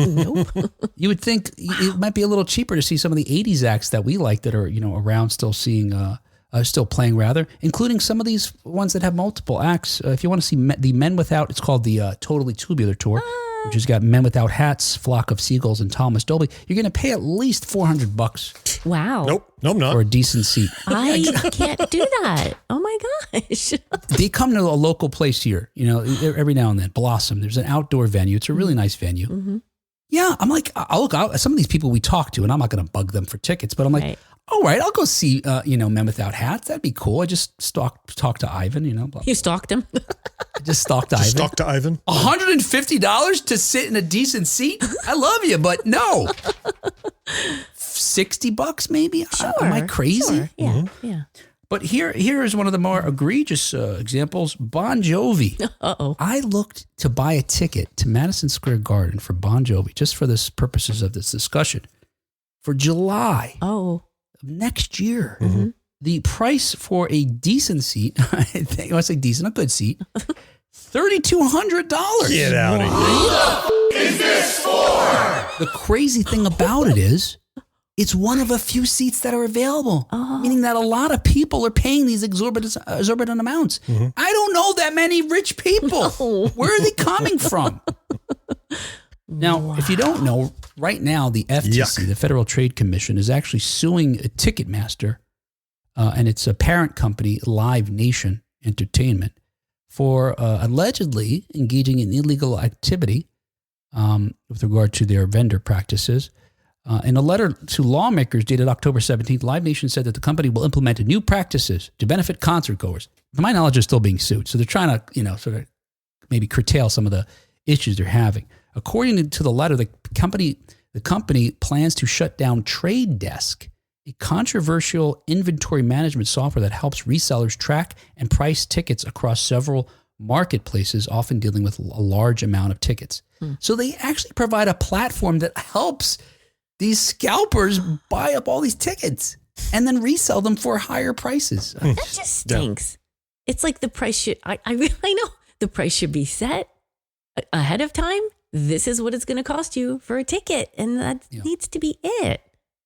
Nope. You would think it might be a little cheaper to see some of the 80s acts that we like that are around still still playing rather, including some of these ones that have multiple acts. If you want to see the Men Without, it's called the Totally Tubular Tour, which has got Men Without Hats, Flock of Seagulls, and Thomas Dolby. You're going to pay at least $400. Wow. Nope, I'm not. For a decent seat. I can't do that. Oh my gosh. They come to a local place here, every now and then. Blossom. There's an outdoor venue. It's a really nice venue. Mm-hmm. Yeah, I'm like, I'll look out. Some of these people we talk to, and I'm not going to bug them for tickets, but I'm like, all right, I'll go see, Men Without Hats. That'd be cool. I just talked to Ivan, Blah, blah. You stalked him? I just stalked Ivan. Stalked to Ivan. $150 to sit in a decent seat? I love you, but no. $60 maybe? Sure. Am I crazy? Sure. Yeah, Mm-hmm. yeah. But here is one of the more egregious examples. Bon Jovi. Uh-oh. I looked to buy a ticket to Madison Square Garden for Bon Jovi, just for the purposes of this discussion, for July of next year. Mm-hmm. The price for a decent seat, I think, when I say decent, a good seat, $3,200. Get out of here. What is this for? The crazy thing about it is, it's one of a few seats that are available, meaning that a lot of people are paying these exorbitant amounts. Mm-hmm. I don't know that many rich people. Where are they coming from? Now, if you don't know, right now, the FTC, the Federal Trade Commission, is actually suing Ticketmaster and its parent company, Live Nation Entertainment, for allegedly engaging in illegal activity with regard to their vendor practices. In a letter to lawmakers dated October 17th, Live Nation said that the company will implement new practices to benefit concert goers. To my knowledge, they're still being sued. So they're trying to, sort of maybe curtail some of the issues they're having. According to the letter, the company plans to shut down Trade Desk, a controversial inventory management software that helps resellers track and price tickets across several marketplaces, often dealing with a large amount of tickets. So they actually provide a platform that helps these scalpers buy up all these tickets and then resell them for higher prices. That just stinks. Yeah. It's like the price should, I know the price should be set ahead of time. This is what it's going to cost you for a ticket. And that needs to be it.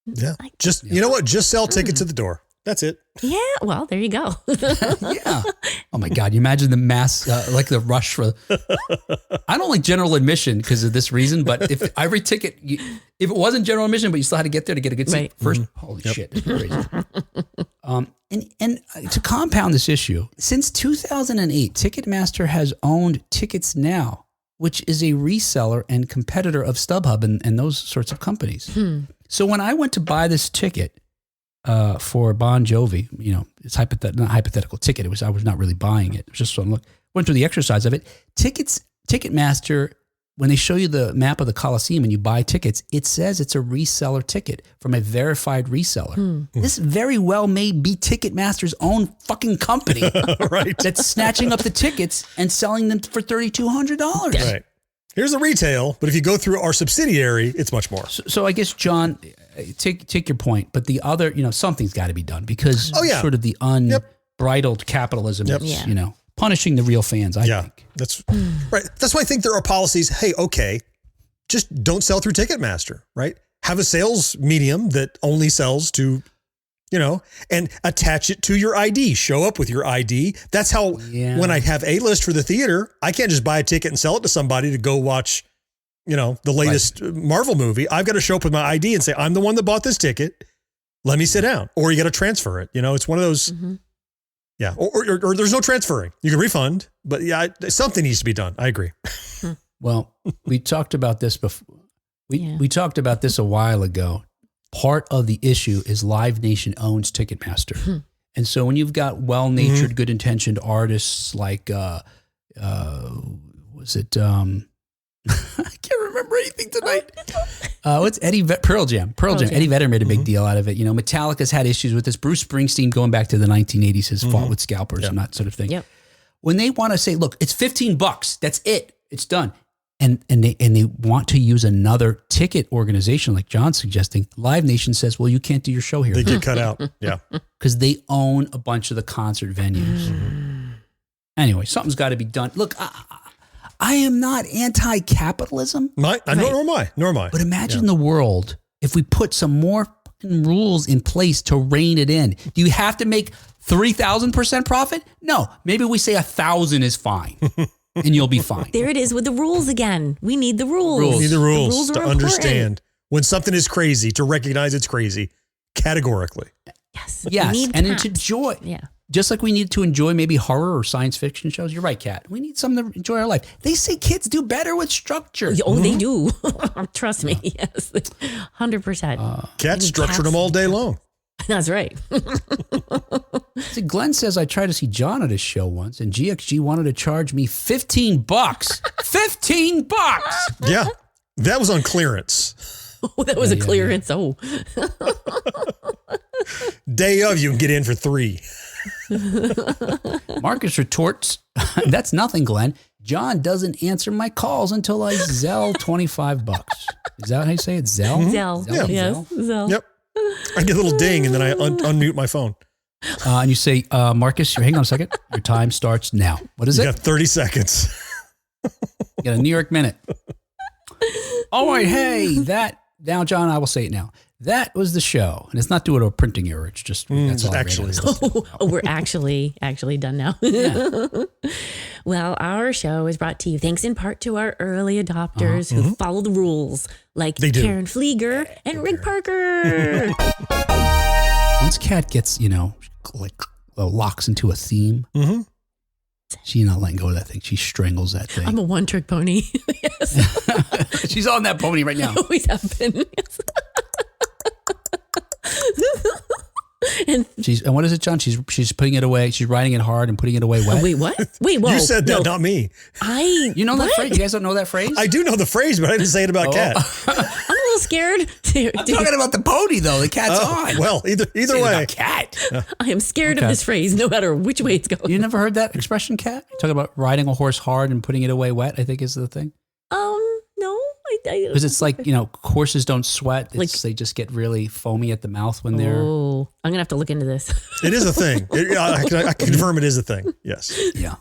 Yeah. You know what? Just sell tickets at the door. That's it. Yeah. Well, there you go. Yeah. Oh my God. You imagine the mass, like the rush for, I don't like general admission because of this reason, but if every ticket, if it wasn't general admission, but you still had to get there to get a good seat first, holy shit. It's crazy. And to compound this issue, since 2008, Ticketmaster has owned Tickets Now, which is a reseller and competitor of StubHub and those sorts of companies. So when I went to buy this ticket, for Bon Jovi, it's not hypothetical ticket. I was not really buying it. It was just so went through the exercise of it. Ticketmaster, when they show you the map of the Coliseum and you buy tickets, it says it's a reseller ticket from a verified reseller. This very well may be Ticketmaster's own fucking company, right? That's snatching up the tickets and selling them for $3,200. Right. Here's the retail, but if you go through our subsidiary, it's much more. So I guess, John, take your point, but the other, something's got to be done because sort of the unbridled capitalism is, punishing the real fans, I think. That's right. That's why I think there are policies. Hey, okay, just don't sell through Ticketmaster, right? Have a sales medium that only sells to, and attach it to your ID. Show up with your ID. That's how, when I have a list for the theater, I can't just buy a ticket and sell it to somebody to go watch, the latest Marvel movie. I've got to show up with my ID and say, I'm the one that bought this ticket. Let me sit down. Or you got to transfer it. It's one of those. Yeah. Or there's no transferring. You can refund, but something needs to be done. I agree. Well, we talked about this before. We talked about this a while ago. Part of the issue is Live Nation owns Ticketmaster. And so when you've got well-natured, good-intentioned artists like, was it, I can't remember anything tonight. What's Pearl Jam. Eddie Vedder made a big deal out of it. You know, Metallica's had issues with this. Bruce Springsteen, going back to the 1980s, has fought with scalpers and that sort of thing. Yep. When they want to say, look, it's $15, that's it, it's done. And they want to use another ticket organization like John's suggesting, Live Nation says, well, you can't do your show here. They get cut out. Yeah. Because they own a bunch of the concert venues. Anyway, something's got to be done. Look, I am not anti-capitalism. Nor am I. But imagine the world if we put some more fucking rules in place to rein it in. Do you have to make 3,000% profit? No. Maybe we say 1,000 is fine. And you'll be fine. There it is with the rules again. We need the rules. We need the rules to are understand when something is crazy, to recognize it's crazy categorically. Yes. Yes. And to enjoy. Yeah. Just like we need to enjoy maybe horror or science fiction shows. You're right, Kat. We need something to enjoy our life. They say kids do better with structure. Oh, they do. Trust me. Yes. 100%. Kat structured them all day long. That's right. See, Glenn says I tried to see John at his show once, and GXG wanted to charge me $15. $15. Yeah, that was on clearance. Oh, that was a clearance. Yeah. Oh, day of, you can get in for $3. Marcus retorts, "That's nothing, Glenn. John doesn't answer my calls until I Zelle $25. Is that how you say it? Zelle? Zelle. Yeah. Yes. Zelle. Yep. I get a little ding and then I unmute my phone. And you say, Marcus, hang on a second. Your time starts now. What is You it? got 30 seconds. You got a New York minute. All right. Hey, now, John, I will say it now. That was the show. And it's not due to a printing error. It's just, that's all actually. We're actually done now. Yeah. Well, our show is brought to you thanks in part to our early adopters who follow the rules, like Karen Flieger and Rick Parker. Once Kat gets, locks into a theme, she's not letting go of that thing. She strangles that thing. I'm a one-trick pony. Yes. She's on that pony right now. I always have been. Yes. And what is it, John? She's putting it away. She's riding it hard and putting it away wet. Wait, what? Wait, whoa. You said that, not me. You know that phrase? You guys don't know that phrase? I do know the phrase, but I didn't say it about Kat. I'm a little scared. I'm talking about the pony, though. The cat's on. Well, either way. Cat. I am scared of this phrase, no matter which way it's going. You never heard that expression, Kat? Talking about riding a horse hard and putting it away wet, I think is the thing. No. Because it's like, horses don't sweat. They just get really foamy at the mouth when they're... Oh, I'm going to have to look into this. It is a thing. I can confirm it is a thing. Yes. Yeah.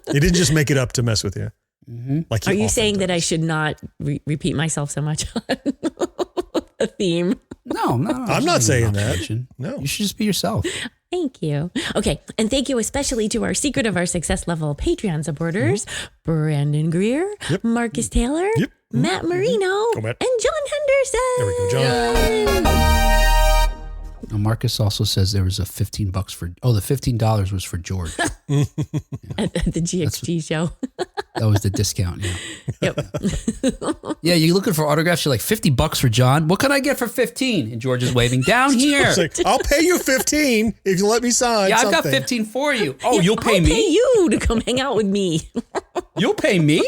You didn't just make it up to mess with you. Mm-hmm. Like Are you saying that I should not repeat myself so much on a theme? No. I'm not saying that. No. You should just be yourself. Thank you. Okay. And thank you especially to our Secret of Our Success level Patreon supporters, Brandon Greer, Marcus Taylor, Matt Marino, and John Henderson. There we go, John. Now, Marcus also says there was a $15 for... Oh, the $15 was for George. At the GXG show. That was the discount, yeah. Yep. Yeah, you're looking for autographs. You're like, $50 for John? What can I get for 15? And George is waving down here. Like, I'll pay you 15 if you let me sign Yeah, something. I've got 15 for you. Oh, you'll pay me? I'll pay you to come hang out with me. You'll pay me?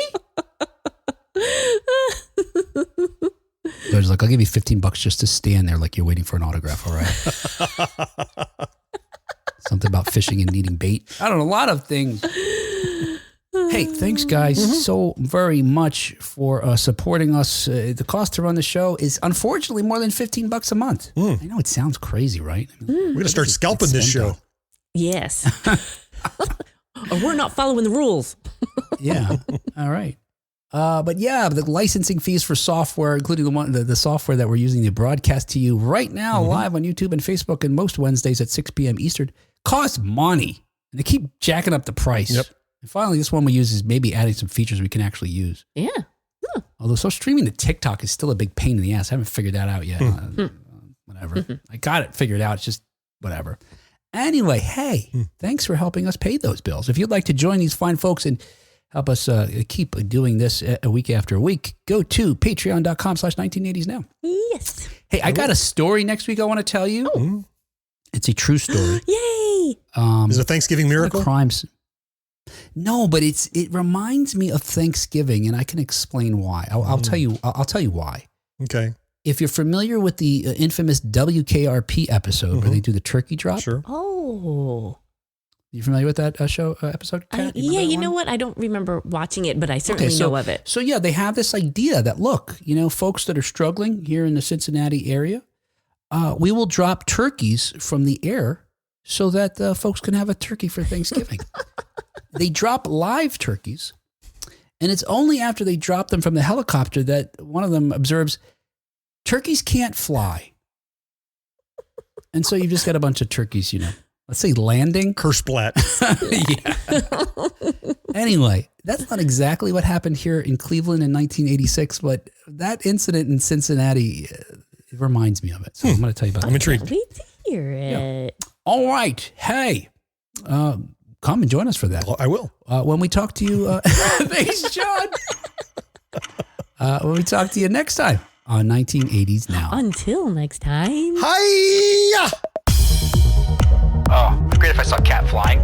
George's like, I'll give you $15 just to stand there like you're waiting for an autograph, all right? Something about fishing and needing bait. I don't know, a lot of things. Hey, thanks, guys, so very much for supporting us. The cost to run the show is unfortunately more than $15 a month. I know it sounds crazy, right? We're going to start scalping this show. Yes. Or we're not following the rules. Yeah. All right. But yeah, the licensing fees for software, including the software that we're using to broadcast to you right now live on YouTube and Facebook and most Wednesdays at 6 p.m. Eastern, costs money. And they keep jacking up the price. Yep. And finally, this one we use is maybe adding some features we can actually use. Yeah. Although streaming to TikTok is still a big pain in the ass. I haven't figured that out yet. Whatever. I got it figured out. It's just whatever. Anyway, hey, thanks for helping us pay those bills. If you'd like to join these fine folks and help us keep doing this a week after week, go to patreon.com/1980s now. Yes. Hey, I got a story next week I want to tell you. Oh. It's a true story. Yay. Is it a Thanksgiving miracle? Crimes. No, but it reminds me of Thanksgiving, and I can explain why. I'll tell you. I'll tell you why. Okay. If you're familiar with the infamous WKRP episode where they do the turkey drop, Sure. Oh. You familiar with that episode? Kat? Yeah, you know what? I don't remember watching it, but I certainly know of it. So yeah, they have this idea that, look, folks that are struggling here in the Cincinnati area, we will drop turkeys from the air so that folks can have a turkey for Thanksgiving. They drop live turkeys, and it's only after they drop them from the helicopter that one of them observes, turkeys can't fly. And so you've just got a bunch of turkeys, let's say landing. Kersplat. Yeah. Anyway, that's not exactly what happened here in Cleveland in 1986, but that incident in Cincinnati it reminds me of it. So I'm going to tell you about it. I'm intrigued. Wait to hear it. Yeah. All right. Hey, come and join us for that. Well, I will. When we talk to you, thanks, John. When we talk to you next time on 1980s Now. Until next time. Hi-ya! Oh, it'd be great if I saw Cat flying.